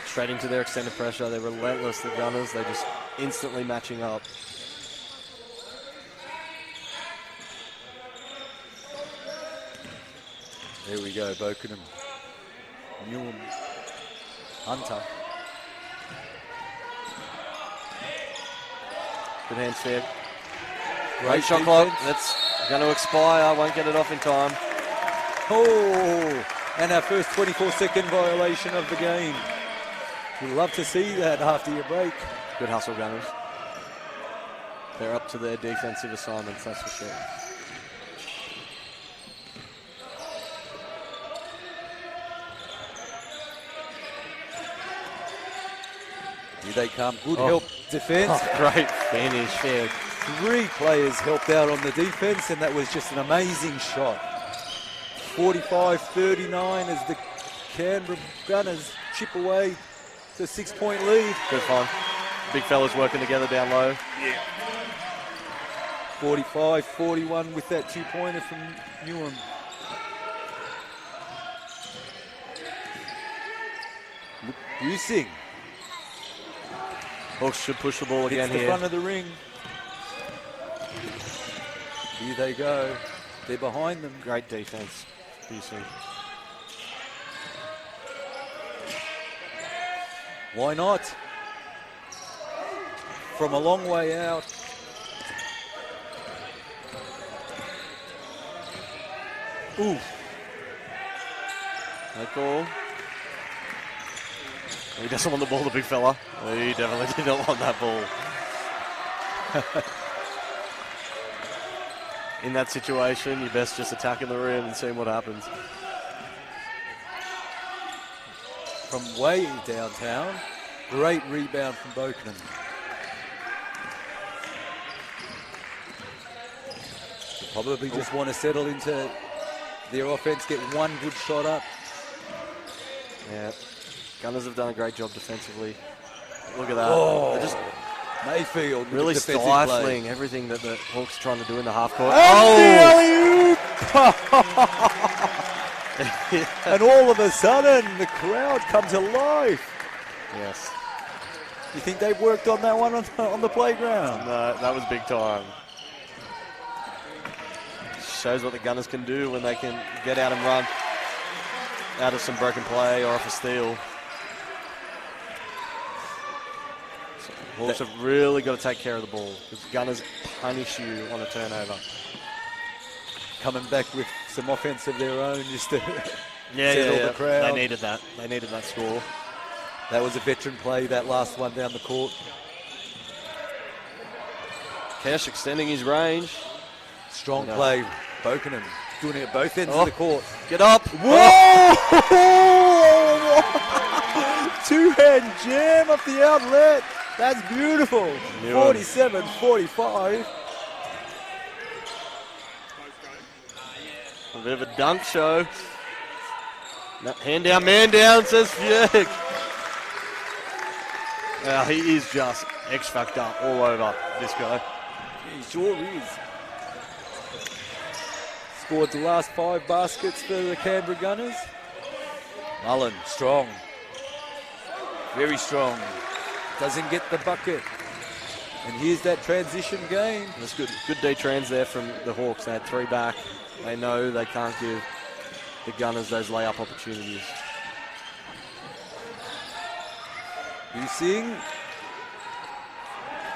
Straight into their extended pressure. They're relentless, the Gunners. They're just instantly matching up. There we go, Bokenham. Newham. Hunter. Good hands fair. Great Shot clock. defense. That's going to expire. Won't get it off in time. Oh, and our first 24-second violation of the game. You'd love to see that after your break. Good hustle, Gunners. They're up to their defensive assignments, that's for sure. Here they come. Good help defense. Oh, great finish. Yeah. 3 players helped out on the defense, and that was just an amazing shot. 45-39 as the Canberra Gunners chip away to a 6-point lead. Good fun. Big fellas working together down low. Yeah. 45-41 with that 2-pointer from Newham. Busing. Hawks should push the ball again Hits the here. front of the ring. Here they go. They're behind them. Great defense. BC. Why not? From a long way out. Ooh. No call. He doesn't want the ball, the big fella. He definitely did not want that ball. In that situation, you best just attack in the rim and see what happens. From way downtown. Great rebound from Bokenham. Probably just want to settle into their offense, get one good shot up. Yeah. Gunners have done a great job defensively. Look at that. Oh, They're just Mayfield with really the defensive stifling play. everything that the Hawks are trying to do in the half court. And all of a sudden, the crowd comes alive. Yes. You think they've worked on that one on the playground? No, that was big time. Shows what the Gunners can do when they can get out and run out of some broken play or off a steal. So Hawks have really got to take care of the ball because Gunners punish you on a turnover. Coming back with some offense of their own just to settle the crowd. They needed that. They needed that score. That was a veteran play, that last one down the court. Cash extending his range. Strong play. Bokenham doing it at both ends of the court. Get up. Whoa! two-hand jam up the outlet. That's beautiful. 47-45. A bit of a dunk show. No, hand down, man down, says Fjord. He is just X-Factor all over, this guy. He sure is. Scored the last 5 baskets for the Canberra Gunners. Mullen, strong. Very strong. Doesn't get the bucket. And here's that transition game. That's good. Good D-trans there from the Hawks. They had 3 back. They know they can't give the Gunners those layup opportunities. You sing.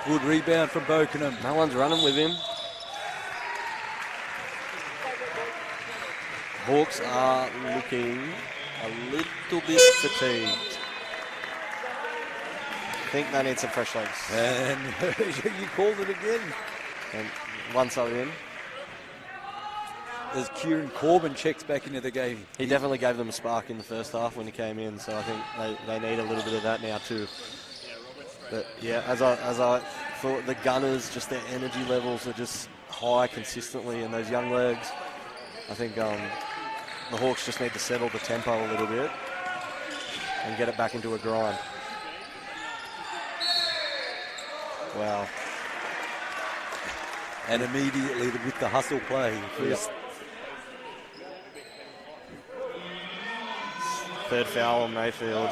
Good rebound from Bokenham. No one's running with him. Hawks are looking a little bit fatigued. I think they need some fresh legs. And you called it again. And one side in. As Kieran Corbin checks back into the game. He definitely gave them a spark in the first half when he came in, so I think they need a little bit of that now too. But yeah, as I thought, the Gunners, just their energy levels are just high consistently, and those young legs, I think the Hawks just need to settle the tempo a little bit and get it back into a grind. Wow. And immediately with the hustle play. Yep. Third foul on Mayfield.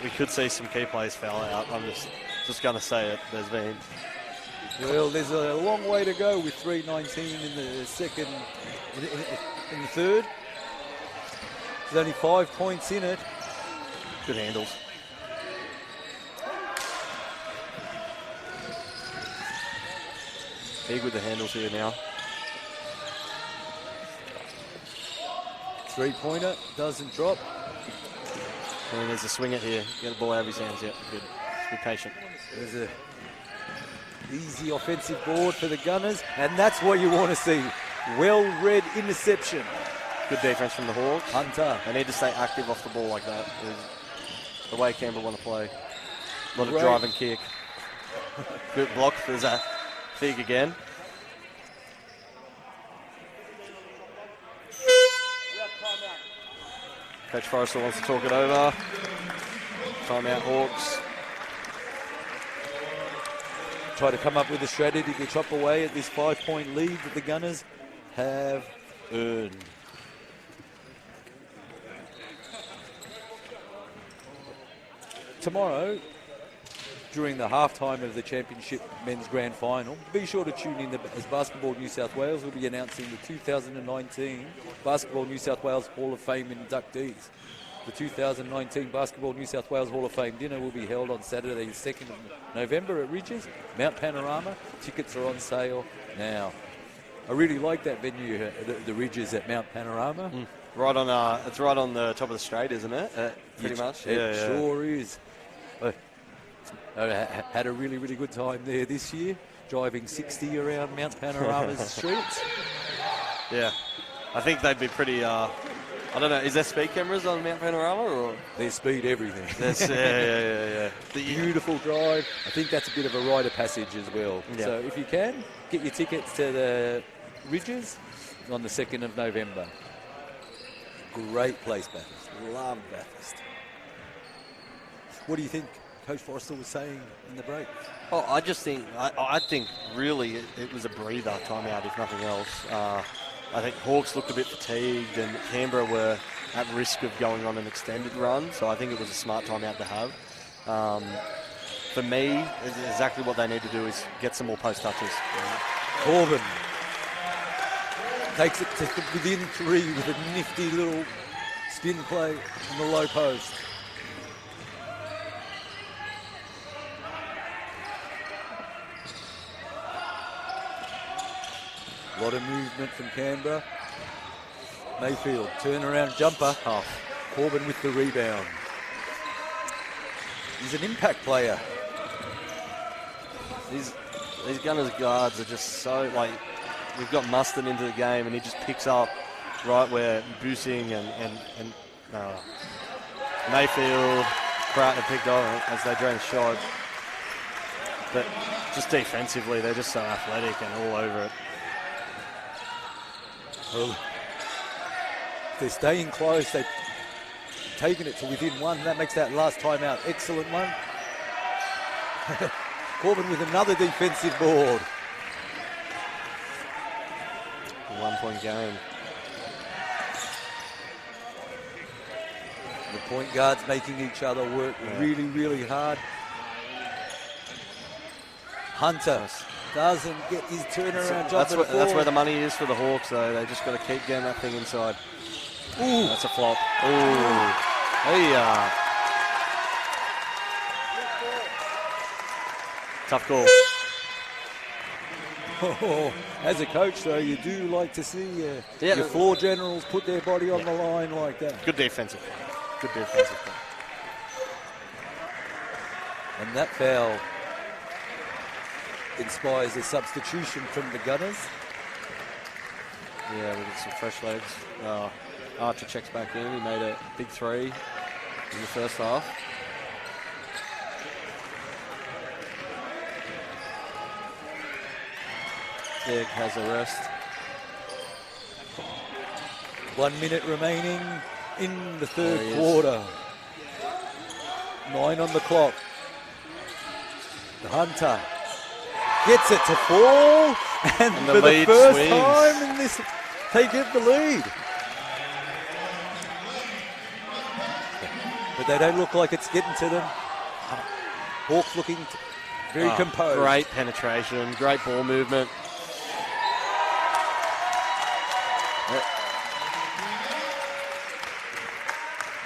We could see some key players foul out. I'm just going to say it. There's been. Well, there's a long way to go with 3:19 in the second, in the third. There's only 5 points in it. Good handles. Big with the handles here now. 3-pointer doesn't drop. And there's a swing it here. Get the ball out of his hands. Yep, good. Be patient. There's a easy offensive board for the Gunners, and that's what you want to see. Well-read interception. Good defense from the Hawks. Hunter. They need to stay active off the ball like that. It's the way Canberra want to play. A lot of Great. drive and kick. Good block. There's a Fig again. Coach Forrester wants to talk it over. Timeout Hawks. Try to come up with a strategy to chop away at this 5-point lead that the Gunners have earned. Tomorrow, during the halftime of the Championship Men's Grand Final, be sure to tune in as Basketball New South Wales will be announcing the 2019 Basketball New South Wales Hall of Fame inductees. The 2019 Basketball New South Wales Hall of Fame dinner will be held on Saturday, the 2nd of November at Ridges, Mount Panorama. Tickets are on sale now. I really like that venue, the Ridges at Mount Panorama. Right on, it's right on the top of the straight, isn't it? Pretty much. It sure is. I had a really, really good time there this year, driving 60 around Mount Panorama's streets. Yeah, I think they'd be pretty. I don't know. Is there speed cameras on Mount Panorama or? There's speed everything. That's, yeah. Beautiful drive. I think that's a bit of a rite of passage as well. Yeah. So if you can, get your tickets to the Ridges on the 2nd of November. Great place, Bathurst. Love Bathurst. What do you think Coach Forrester was saying in the break? Oh, I just think, I think really it was a breather timeout, if nothing else. I think Hawks looked a bit fatigued and Canberra were at risk of going on an extended run, so I think it was a smart timeout to have. For me, exactly what they need to do is get some more post touches. Corbin takes it to within 3 with a nifty little spin play in the low post. A lot of movement from Canberra. Mayfield, turnaround jumper. Corbin with the rebound. He's an impact player. These Gunners guards are just so, like, we've got Mustard into the game and he just picks up right where Busing and Mayfield, Pratt picked on it as they drain the shot. But just defensively, they're just so athletic and all over it. Well, they're staying close. They've taken it to within one. That makes that last time out excellent one. Corbin with another defensive board. 1 point game. The point guards making each other work really, really hard. Hunter doesn't get his turnaround job. That's where the money is for the Hawks, though. They just got to keep getting that thing inside. Ooh, that's a flop. Ooh, hey, tough call. Oh, as a coach, though, you do like to see your floor generals put their body on the line like that. Good defensive play. Good defensive play. And that foul inspires a substitution from the Gunners. Yeah, we get some fresh legs. Archer checks back in. He made a big 3 in the first half. Egg has a rest. 1 minute remaining in the third quarter. 9 on the clock. The Hunter gets it to fall, and the for the lead first swings. time in this, they get the lead. But they don't look like it's getting to them. Hawks looking very composed. Great penetration, great ball movement.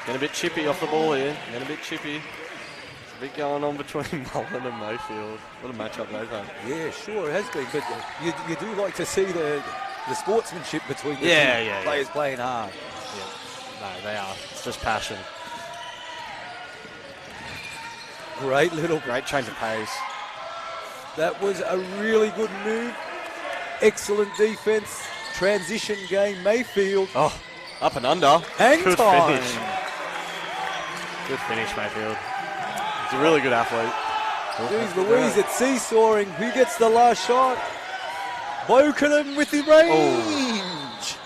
Getting a bit chippy off the ball here. Getting a bit chippy. There's a bit going on between Mullen and Mayfield. What a matchup they've had. Yeah, sure, it has been. But you do like to see the sportsmanship between the two players playing hard. Yeah. No, they are. It's just passion. Great change of pace. That was a really good move. Excellent defense. Transition game. Mayfield. Oh, up and under. Hang good time. Finish. Good finish, Mayfield. He's a really good athlete. Jeez Louise, it's seesawing. Who gets the last shot? Bokenham with the range.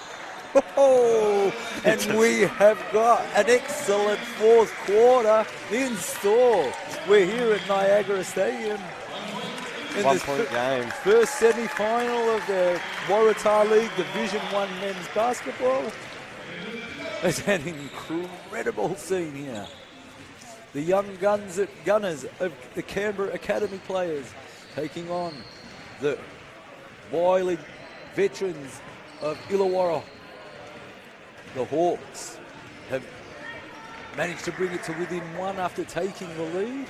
Oh, and we have got an excellent fourth quarter in store. We're here at Niagara Stadium. In 1 this point game. First semi-final of the Waratah League Division 1 men's basketball. It's an incredible scene here. The young Gunners of the Canberra Academy players taking on the wily veterans of Illawarra. The Hawks have managed to bring it to within 1 after taking the lead.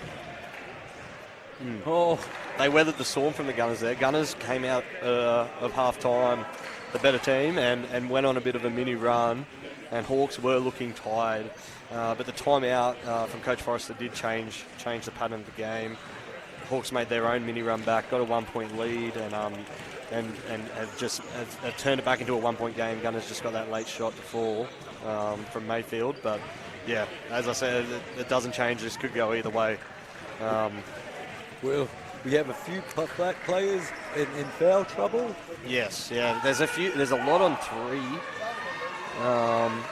Oh, they weathered the storm from the Gunners there. Gunners came out of half-time the better team and went on a bit of a mini run, and Hawks were looking tired. But the timeout from Coach Forrester did change the pattern of the game. Hawks made their own mini run back, got a 1 point lead, and have turned it back into a 1 point game. Gunners just got that late shot to fall from Mayfield. But yeah, as I said, it doesn't change. This could go either way. Well, we have a few players in foul trouble. Yes, yeah. There's a lot on 3.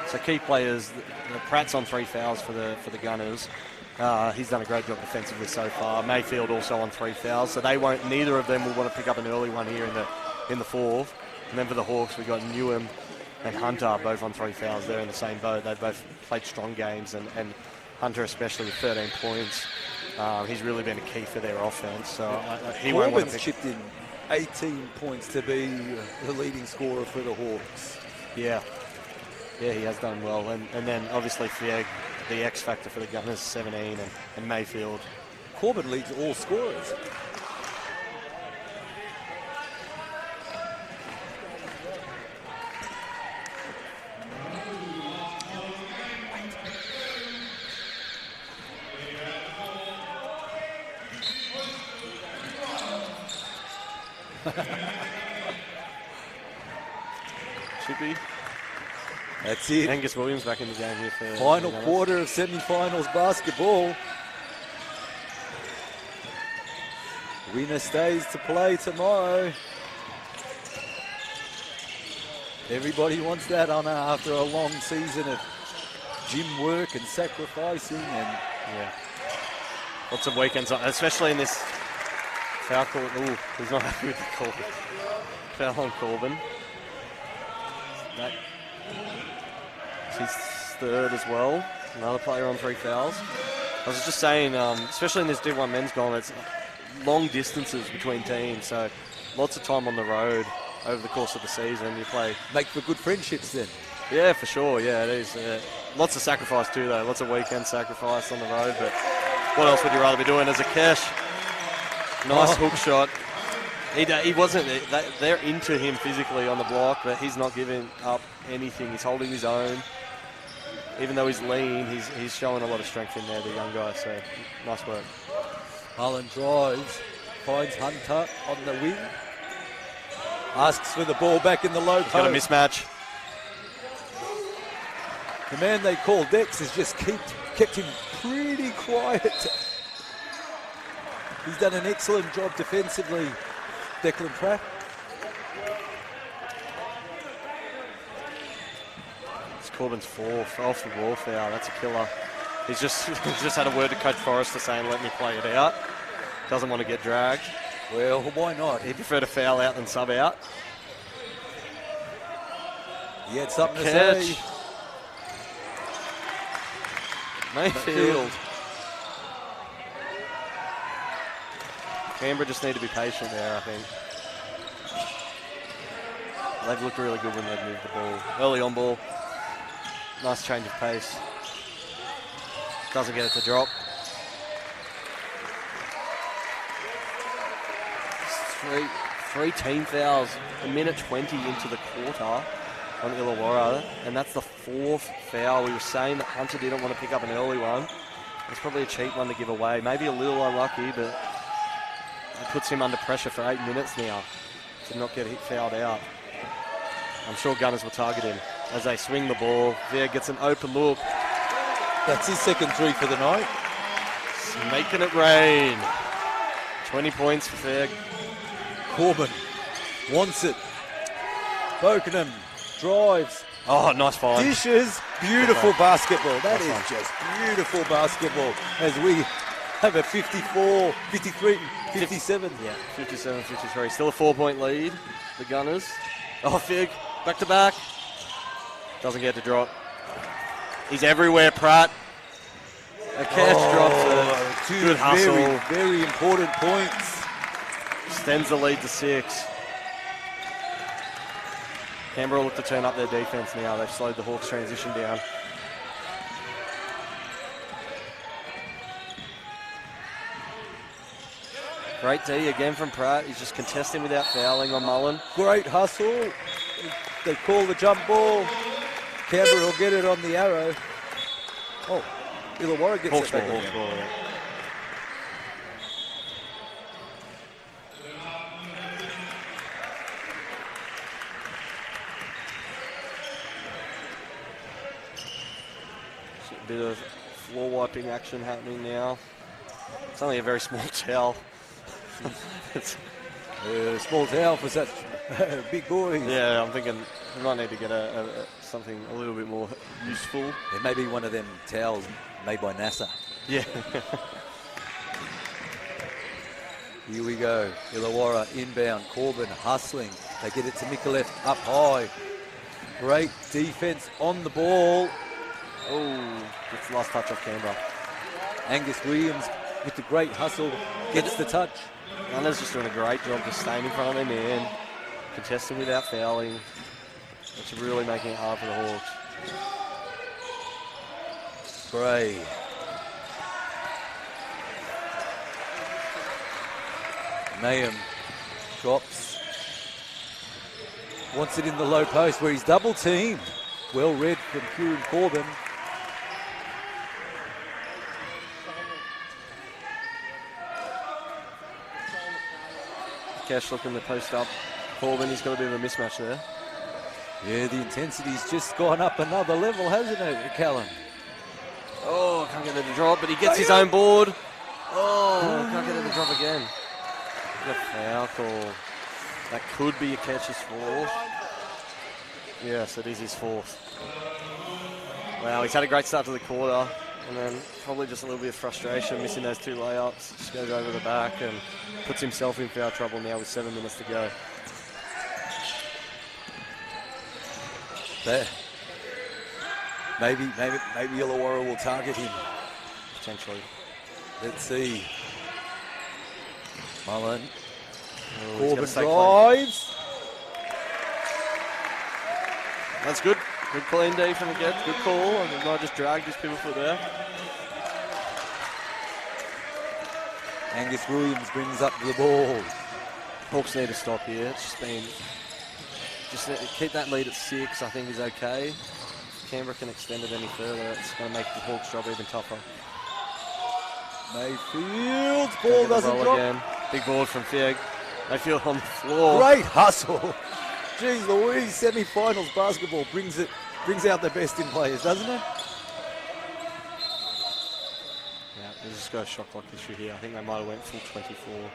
So key players. Pratt's on 3 fouls for the Gunners. He's done a great job defensively so far. Mayfield also on 3 fouls. So neither of them will want to pick up an early one here in the fourth. And then for the Hawks, we've got Newham and Hunter both on 3 fouls. They're in the same boat. They've both played strong games, and Hunter especially with 13 points. He's really been a key for their offense. So he won't want to chipped in 18 points to be the leading scorer for the Hawks. Yeah. Yeah, he has done well. And then obviously Fieg, the X factor for the Gunners, 17, and Mayfield. Corbin leads all scorers. Chippy. That's it. Angus Williams back in the game here for Final the Gunners. quarter of semi-finals basketball. Winner stays to play tomorrow. Everybody wants that honour after a long season of gym work and sacrificing. And Yeah. Lots of weekends, especially in this foul call. Ooh, he's not happy with the call. Foul on Corbin. That's his third as well. Another player on 3 fouls. I was just saying, especially in this D1 men's game, it's long distances between teams, so lots of time on the road over the course of the season. You play. make for good friendships then. Yeah, for sure. Yeah, it is. Lots of sacrifice too, though. Lots of weekend sacrifice on the road. But what else would you rather be doing as a Kesh? Nice hook shot. He wasn't. They're into him physically on the block, but he's not giving up anything. He's holding his own. Even though he's lean, he's showing a lot of strength in there, the young guy. So nice work. Mullen drives, finds Hunter on the wing. Asks for the ball back in the low post. Got a mismatch. The man they call Dex has just kept him pretty quiet. He's done an excellent job defensively, Declan Pratt. It's Corbin's 4th off the ball foul. That's a killer. He's just had a word to Coach Forrester saying, let me play it out. Doesn't want to get dragged. Well, why not? He'd prefer to foul out than sub out. He had something to Catch. say. Mayfield. Canberra just need to be patient there, I think. They've looked really good when they've moved the ball. Early on ball. Nice change of pace. Doesn't get it to drop. Three team fouls, a minute 20 into the quarter on Illawarra, and that's the 4th foul. We were saying that Hunter didn't want to pick up an early one. It's probably a cheap one to give away. Maybe a little unlucky, but it puts him under pressure for 8 minutes now to not get fouled out. I'm sure Gunners will target him as they swing the ball. Veer gets an open look. That's his second 3 for the night. It's making it rain. 20 points for Veer. Corbin wants it. Bokenham drives. Oh, nice find. Dishes. Beautiful basketball. That is Nice just beautiful basketball as we have a 54, 53, 57. Yeah, 57-53. Still a 4-point lead, the Gunners. Oh, Fig, back to back. Doesn't get to drop. He's everywhere, Pratt. A catch drops it. Two Good hustle. very, very important points. Extends the lead to 6. Canberra look to turn up their defense now. They've slowed the Hawks' transition down. Great D again from Pratt. He's just contesting without fouling on Mullen. Great hustle. They call the jump ball. Canberra will get it on the arrow. Oh, Illawarra gets Hawks it back ball, again. Hawks ball, yeah. A bit of floor wiping action happening now. It's only a very small towel. It's, Small towel for such big boys. yeah, I'm thinking we might need to get something a little bit more useful. It may be one of them towels made by NASA. Yeah. Here we go. Illawarra inbound. Corbin hustling. They get it to Mikulev up high. Great defense on the ball. Oh, it's the last touch off Canberra. Angus Williams with the great hustle gets the touch. Gunners just doing a great job just staying in front of their man, contesting without fouling. It's really making it hard for the Hawks. Gray. Mayhem drops. Wants it in the low post where he's double teamed. Well read from Kieran Corbin. Cash looking to post up Corbin. He's got a bit of a mismatch there. Yeah, the intensity's just gone up another level, hasn't it, Callum? Oh, can't get it to drop, but he gets his own board. Oh, can't get it to drop again. The foul call. That could be a catch's fourth. Yes, it is his fourth. Wow, he's had a great start to the quarter, and then probably just a little bit of frustration, missing those 2 layups. Just goes over the back and puts himself in foul trouble now with 7 minutes to go. There. Maybe Illawarra will target him. Potentially. Let's see. Mullen. Oh, Corbin drives. That's good. Good clean D from the get. Good call. And the guy just dragged his pivot foot there. Angus Williams brings up the ball. Hawks need to stop here. It's just been... Just keep that lead at 6, I think is okay. If Canberra can extend it any further, it's going to make the Hawks' job even tougher. Mayfield's ball doesn't drop. Again. Big board from Fieg. Mayfield on the floor. Great hustle. Jeez Louise, semi-finals basketball brings out the best in players, doesn't it? Yeah, they just got a shot clock issue here. I think they might have went full 24.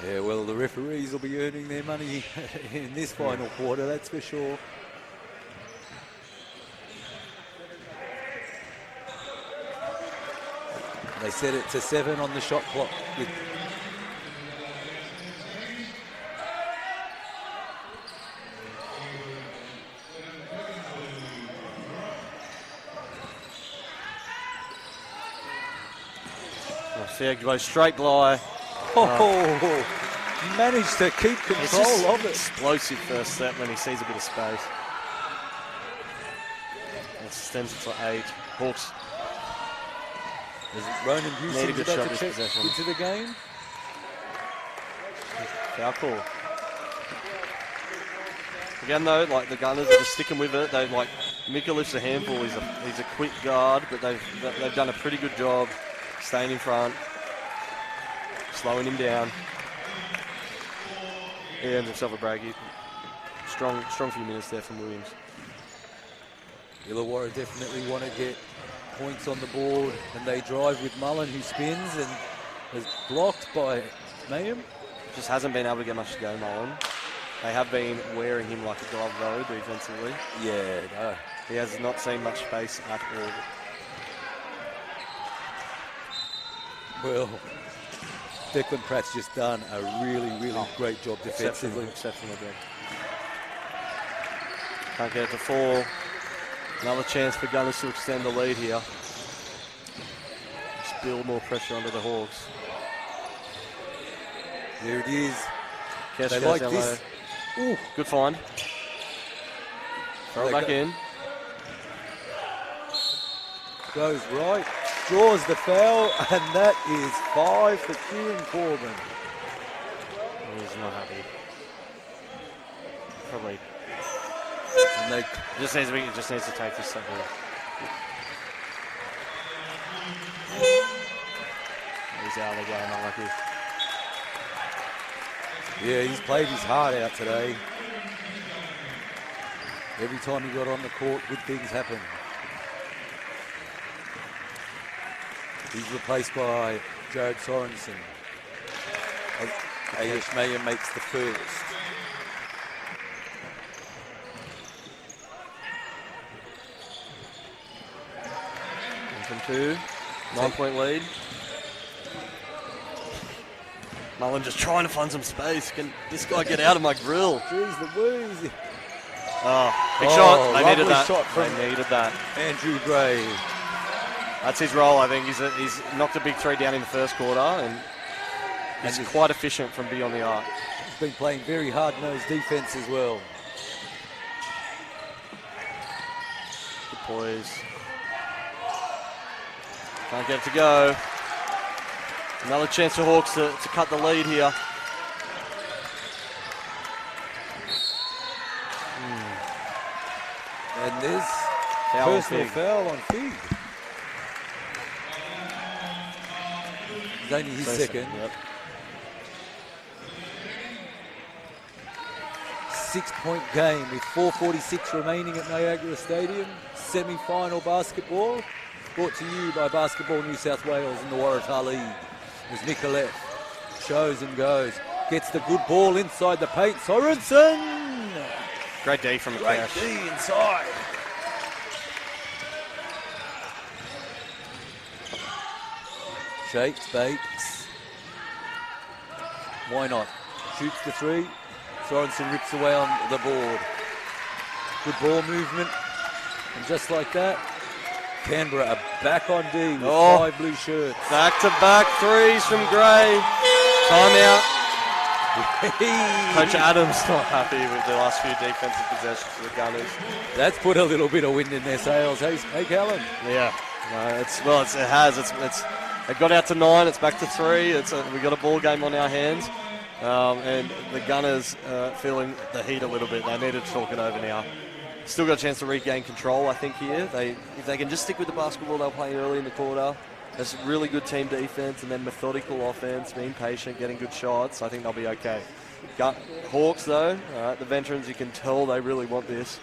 Yeah, well, the referees will be earning their money in this final quarter, that's for sure. They set it to 7 on the shot clock. Fieg goes straight glide. Managed to keep control of it. Explosive first set when he sees a bit of space. It extends it to 8. Hawks. Is Ronan Houston about to check into the game? Foul call. Again though, like the Gunners are just sticking with it. They like Mikulich's a handful. He's a quick guard, but they've done a pretty good job staying in front, slowing him down. He earns himself a break. Strong few minutes there from Williams. Illawarra definitely want to get points on the board, and they drive with Mullen, who spins and is blocked by Mayhem. Just hasn't been able to get much to go, Mullen. They have been wearing him like a glove though, defensively. Yeah, no. He has not seen much space at all. Well, Declan Pratt's just done a really great job defensively. Exceptionally good. Can't get it to fall. Another chance for Gunners to extend the lead here. Just build more pressure onto the Hawks. There it is. Kesh they goes like down this. Low. Good find. Throw it back in. Goes right. Draws the foul, and that is 5 for Kieran Corbin. He's not happy. Probably. And they just needs to take this something. He's out of the game, unlucky. Yeah, he's played his heart out today. Every time he got on the court, good things happen. He's replaced by Jared Sorensen. Ayesh Mayer makes the first. From 2, 9-point lead. Mullen just trying to find some space. Can this guy get out of my grill? Jeez Louise. Oh, big shot. They needed that. Shot from they needed that. Andrew Gray. That's his role, I think. He's knocked a big 3 down in the first quarter, and he's quite efficient from beyond the arc. He's been playing very hard-nosed defense as well. Good poise. Can't get it to go. Another chance for Hawks to cut the lead here. And there's personal foul on Fig. It's only his second. Yep. 6-point game with 4:46 remaining at Niagara Stadium. Semi-final basketball. Brought to you by Basketball New South Wales and the Waratah League. As Nicolette shows and goes. Gets the good ball inside the paint. Sorensen! Great D from Great Akash. D inside. Shakes, bakes. Why not? Shoots the three. Sorensen rips away on the board. Good ball movement. And just like that, Canberra are back on D with 5 blue shirts. Back-to-back threes from Gray. Timeout. Coach Adams not happy with the last few defensive possessions for the Gunners. That's put a little bit of wind in their sails. Hey Callan. Yeah. No, it has. It got out to 9. It's back to 3. We got a ball game on our hands. And the Gunners feeling the heat a little bit. They need to talk it over now. Still got a chance to regain control, I think, here. If they can just stick with the basketball they were playing early in the quarter, that's really good team defense and then methodical offense, being patient, getting good shots, I think they'll be okay. Hawks, though, the veterans, you can tell they really want this.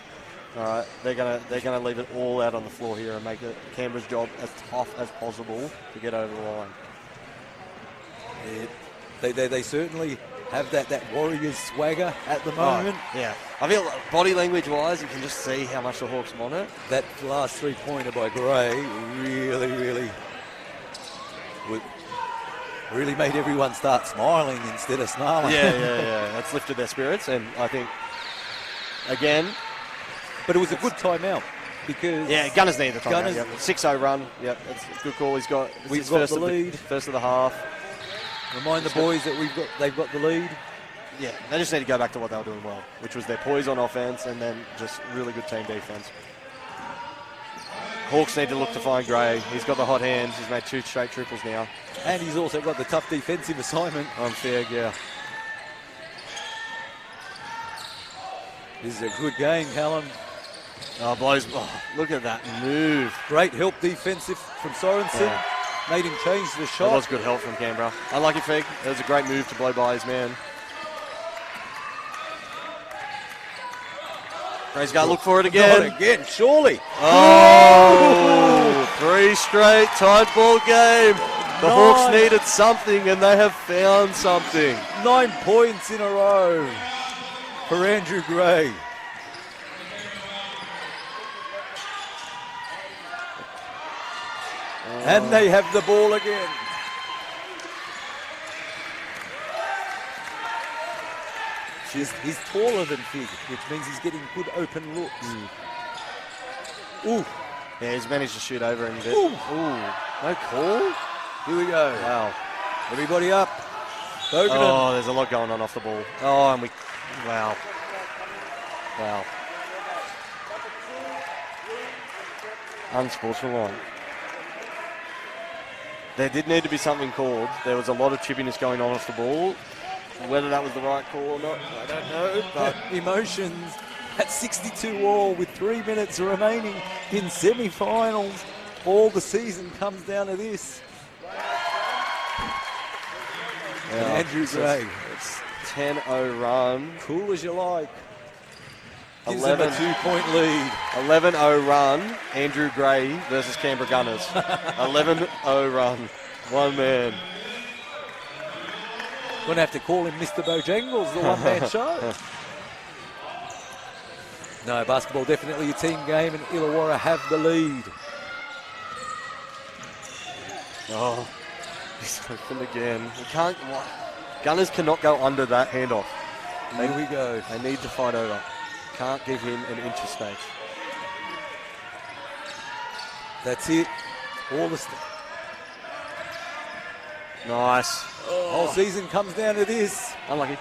They're gonna leave it all out on the floor here and make Canberra's job as tough as possible to get over the line. They certainly have that Warriors swagger at the moment. Yeah. I feel body language-wise, you can just see how much the Hawks want it. That last three-pointer by Gray really made everyone start smiling instead of snarling. Yeah. That's lifted their spirits, and I think, again... But it was a good timeout because... Yeah, Gunners need the timeout. Yep. 6-0 run. Yep, that's a good call. We've got the lead. First of the half. Remind the boys that they've got the lead. Yeah, they just need to go back to what they were doing well, which was their poise on offense and then just really good team defense. Hawks need to look to find Gray. He's got the hot hands. He's made 2 straight triples now. And he's also got the tough defensive assignment. On Feg, yeah. This is a good game, Callum. Oh, boys, look at that move. Great help defensive from Sorensen. Yeah. Made him change the shot. That was good help from Canberra. Unlucky Feg. It was a great move to blow by his man. Gray's got to look for it again. Not again, surely. Oh, 3 straight tied ball game. The Hawks needed something, and they have found something. 9 points in a row for Andrew Gray. And they have the ball again. He's taller than Fig, which means he's getting good open looks. Ooh. Yeah, he's managed to shoot over him a bit. Ooh. No call? Here we go. Wow. Everybody up. Bogan. Oh, there's a lot going on off the ball. Oh, and wow. Unsportsmanlike. There did need to be something called. There was a lot of chippiness going on off the ball. Whether that was the right call or not, I don't know. But emotions at 62 all with 3 minutes remaining in semi-finals. All the season comes down to this. And Andrew Gray. It's 10-0 run. Cool as you like. 11 2-point lead. 11-0 run. Andrew Gray versus Canberra Gunners. 11-0 run. One man. Going to have to call him Mr. Bojangles, the one-man show. No, basketball definitely a team game, and Illawarra have the lead. Oh, he's open again. Gunners cannot go under that handoff. Here we go. They need to fight over. Can't give him an inch of space. That's it. All the nice. Whole season comes down to this. Unlucky.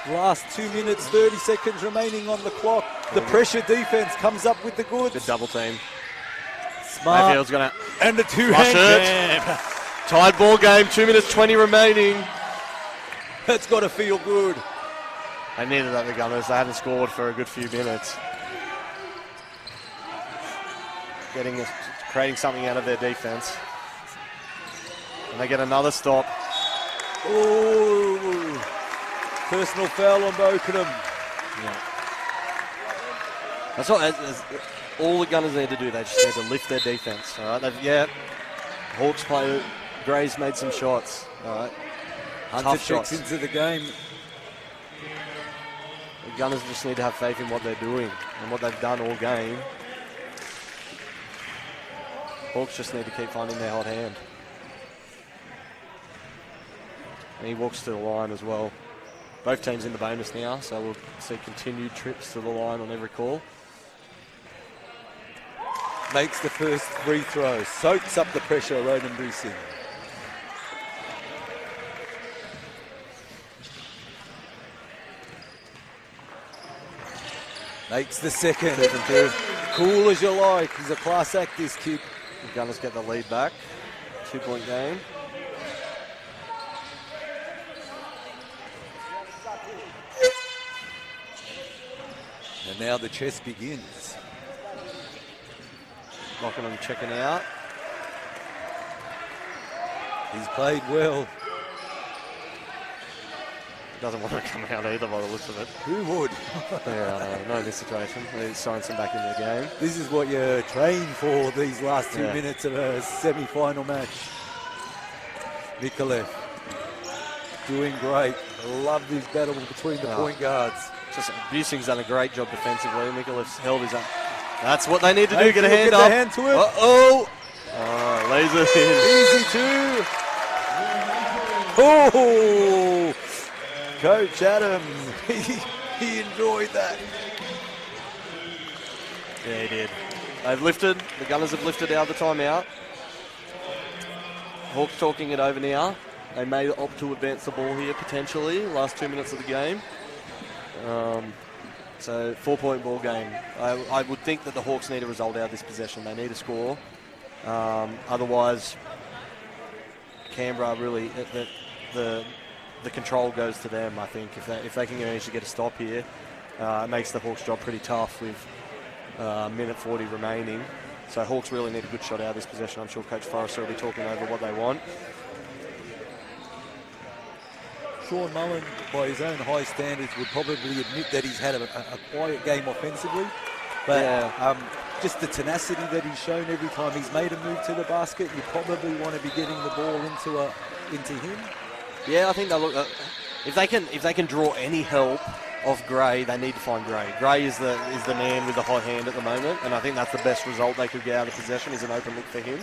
Last 2 minutes, 30 seconds remaining on the clock. The pressure defense comes up with the goods. Good double team. Smart. Mayfield's going to... And the two-hand jam. Tied ball game, 2 minutes 20 remaining. That's got to feel good. They needed that, the Gunners. They hadn't scored for a good few minutes. Getting creating something out of their defence. And they get another stop. Oh, personal foul on both of them. Yeah. That's all the Gunners need to do. They just need to lift their defence. All right. Hawks play. Gray's made some shots. All right. Hunter checks into the game. The Gunners just need to have faith in what they're doing and what they've done all game. Hawks just need to keep finding their hot hand. And he walks to the line as well. Both teams in the bonus now, so we'll see continued trips to the line on every call. Makes the first free throw. Soaks up the pressure, Ronan Busing. Makes the second. Cool as you like. He's a class act, this kid. The Gunners get the lead back. 2-point game. And now the chess begins. Lockenham checking out. He's played well. Doesn't want to come out either by the looks of it. Who would? Yeah, no, in this situation. He's Sorensen back into the game. This is what you're trained for, these last 2 minutes of a semi-final match. Mikolev doing great. Love this battle between the point guards. Just Busing's done a great job defensively. Mikolev's held his own. That's what they need to do, get a hand up. Get the hand to him. Uh-oh. Oh, lays it in. Easy too. Oh, Coach Adams, he enjoyed that. Yeah, he did. They've lifted. The Gunners have lifted out of the timeout. Hawks talking it over now. They may opt to advance the ball here potentially. Last 2 minutes of the game. So 4-point ball game. I would think that the Hawks need a result out of this possession. They need a score. Otherwise, Canberra really the control goes to them. I think if they can manage to get a stop here, it makes the Hawks' job pretty tough with minute 40 remaining. So Hawks really need a good shot out of this possession. I'm sure Coach Forrester will be talking over what they want. Sean Mullen, by his own high standards, would probably admit that he's had a quiet game offensively. But just the tenacity that he's shown every time he's made a move to the basket, you probably want to be getting the ball into him. Yeah, I think they'll look. If they can draw any help off Gray, they need to find Gray. Gray is the man with the hot hand at the moment, and I think that's the best result they could get out of the possession is an open look for him.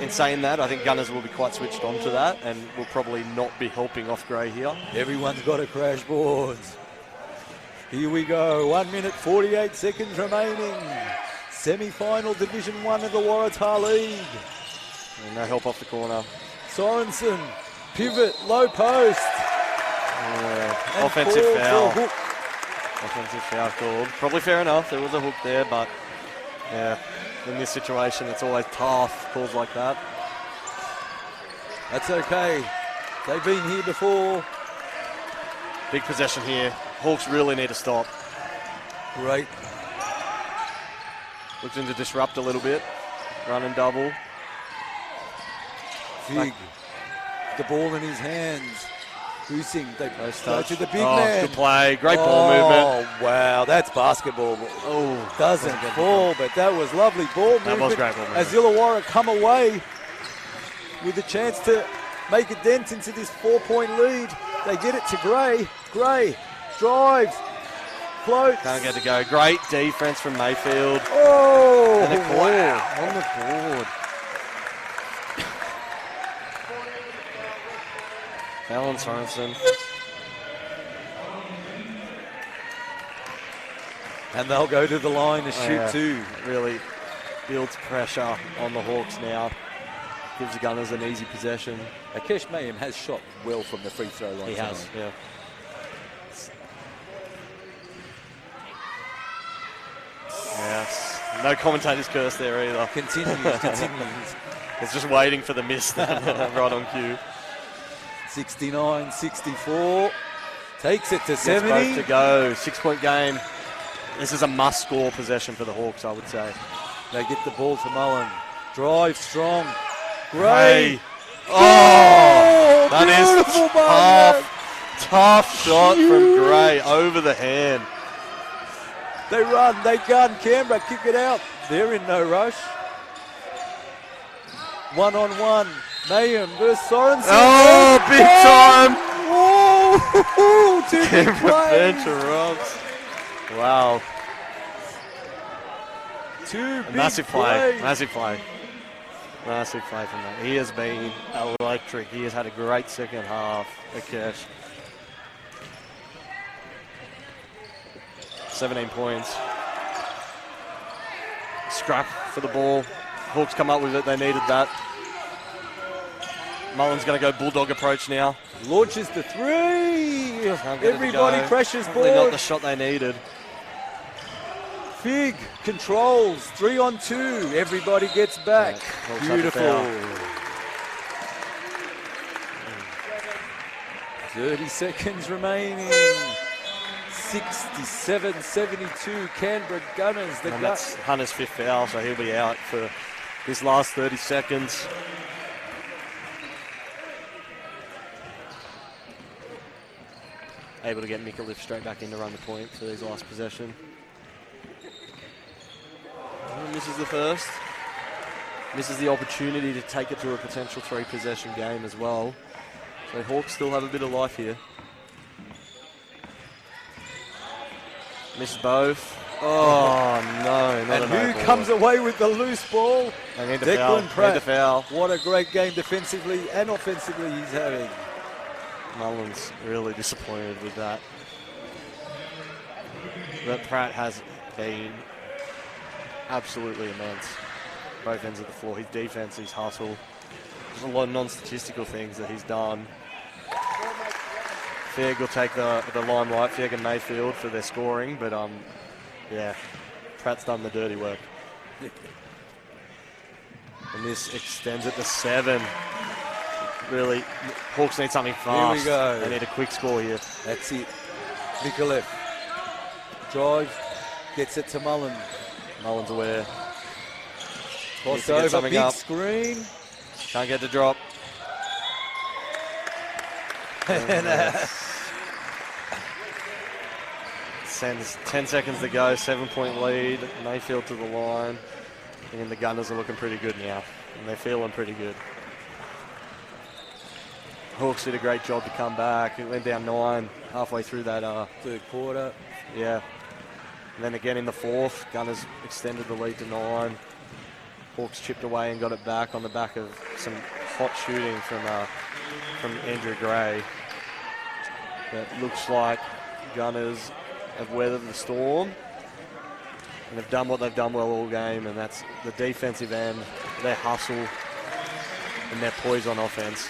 In saying that, I think Gunners will be quite switched on to that and will probably not be helping off Gray here. Everyone's got a crash boards. Here we go. 1 minute 48 seconds remaining. Semi-final Division 1 of the Waratah League. And no help off the corner. Sorensen, pivot, low post. Offensive foul. Offensive foul called. Probably fair enough. There was a hook there, but yeah. In this situation, it's always tough, calls like that. That's okay. They've been here before. Big possession here. Hawks really need to stop. Great. Looking to disrupt a little bit. Run and double. Fig. The ball in his hands. Busing. They go to the big man. Good play. Great ball movement. Oh, wow. That's basketball. Oh, doesn't fall, but that was lovely ball movement. That was great ball movement. As Illawarra come away with a chance to make a dent into this 4-point lead. They get it to Gray. Gray drives. Floats. Can't get to go. Great defense from Mayfield. Oh! And a call on the board. Alan Sorensen. And they'll go to the line to shoot too. Really builds pressure on the Hawks now. Gives the Gunners an easy possession. Akesh Mayhem has shot well from the free throw line. He has, yeah. Yes. No commentator's curse there either. Continues. It's just waiting for the miss right on cue. 69-64. Takes it to 70. Both to go. 6-point game. This is a must-score possession for the Hawks, I would say. They get the ball to Mullen. Drive strong. Gray. Oh, that is beautiful ball. tough shot from Gray over the hand. They run, they gun. Canberra kick it out. They're in no rush. 1-on-1. Mayhem versus Sorensen. Oh, big time. Oh, two big Canberra plays. bench erupts. Wow. Two big Massive plays. play. Massive play. Massive play from that. He has been electric. He has had a great second half. Akesh. 17 points. Scrap for the ball. Hawks come up with it. They needed that. Mullen's going to go bulldog approach now. Launches the three. Can't get it to Everybody go. pressures Probably not board. the shot they needed. Fig controls 3-on-2. Everybody gets back. Yeah, Beautiful. foul. 30 seconds remaining. 67-72. Canberra Gunners. The And that's Hunter's fifth foul, so he'll be out for this last 30 seconds. Able to get Mikulic straight back in to run the point for his last possession. Misses the first. Misses the opportunity to take it to a potential 3-possession game as well. So Hawks still have a bit of life here. Missed both. Oh no, not and an who open comes ball. away with the loose ball? They need the foul. Declan Pratt. Need the foul. What a great game defensively and offensively he's having. Mullen's really disappointed with that. But Pratt has been absolutely immense. Both ends of the floor. His defense, his hustle. There's a lot of non-statistical things that he's done. Fegg will take the limelight, Fegg and Mayfield, for their scoring, but yeah, Pratt's done the dirty work. And this extends it to 7. Really, Hawks need something fast. Here we go. They need a quick score here. That's it. Mikulic drives, gets it to Mullen. Mullen's aware. Cross to get over, something big up. screen. Can't get the drop. And, Sends 10 seconds to go, 7-point lead. Mayfield to the line. And the Gunners are looking pretty good now. And they're feeling pretty good. Hawks did a great job to come back. It went down 9 halfway through that. third quarter. Yeah. And then again in the fourth, Gunners extended the lead to 9. Hawks chipped away and got it back on the back of some hot shooting from Andrew Gray. But it looks like Gunners have weathered the storm and have done what they've done well all game, and that's the defensive end, their hustle and their poise on offense.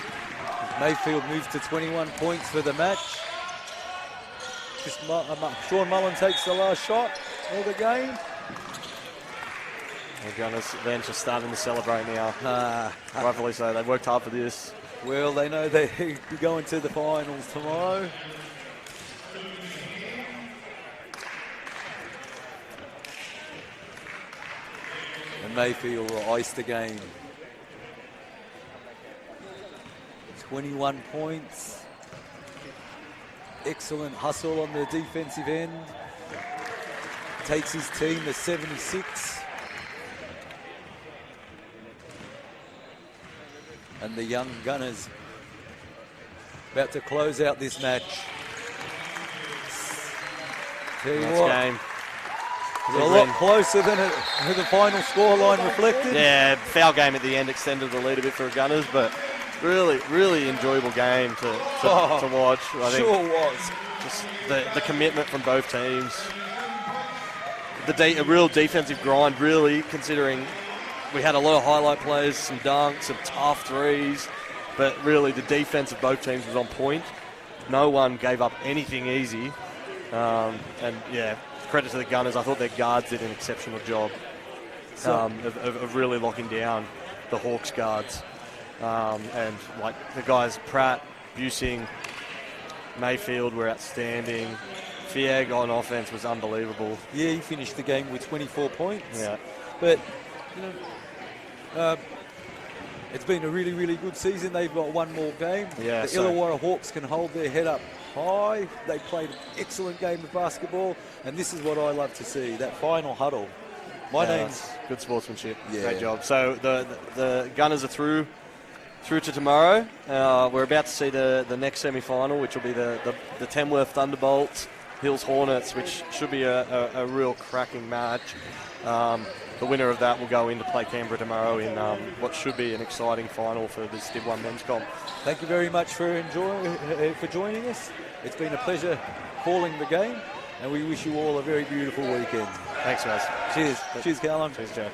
Mayfield moves to 21 points for the match. Sean Mullen takes the last shot of the game. The Gunners bench are starting to celebrate now. Rightfully so. They've worked hard for this. Well, they know they'll be going to the finals tomorrow. And Mayfield will ice the game. 21 points. Excellent hustle on the defensive end. Takes his team to 76. And the young Gunners about to close out this match. Tell you Nice what, game. it's a lot closer than the final scoreline reflected. Yeah, foul game at the end extended the lead a bit for Gunners, but really, really enjoyable game to watch. I think Sure was. just the commitment from both teams. A real defensive grind, really, considering we had a lot of highlight plays, some dunks, some tough threes, but really the defense of both teams was on point. No one gave up anything easy. And yeah, credit to the Gunners. I thought their guards did an exceptional job of really locking down the Hawks guards. And like the guys, Pratt, Busing, Mayfield were outstanding. Fieg on offense was unbelievable. Yeah, he finished the game with 24 points. Yeah. But It's been a really, really good season. They've got one more game. Yeah, the Illawarra Hawks can hold their head up high. They played an excellent game of basketball, and this is what I love to see, that final huddle. My name's... Good sportsmanship. Yeah. Great job. So the Gunners are through to tomorrow. We're about to see the next semi-final, which will be the Tamworth Thunderbolts, Hills Hornets, which should be a real cracking match. The winner of that will go in to play Canberra tomorrow in what should be an exciting final for this D1 men's comp. Thank you very much for joining us. It's been a pleasure calling the game, and we wish you all a very beautiful weekend. Thanks, guys. Cheers. Cheers, Callum. Cheers, Joe.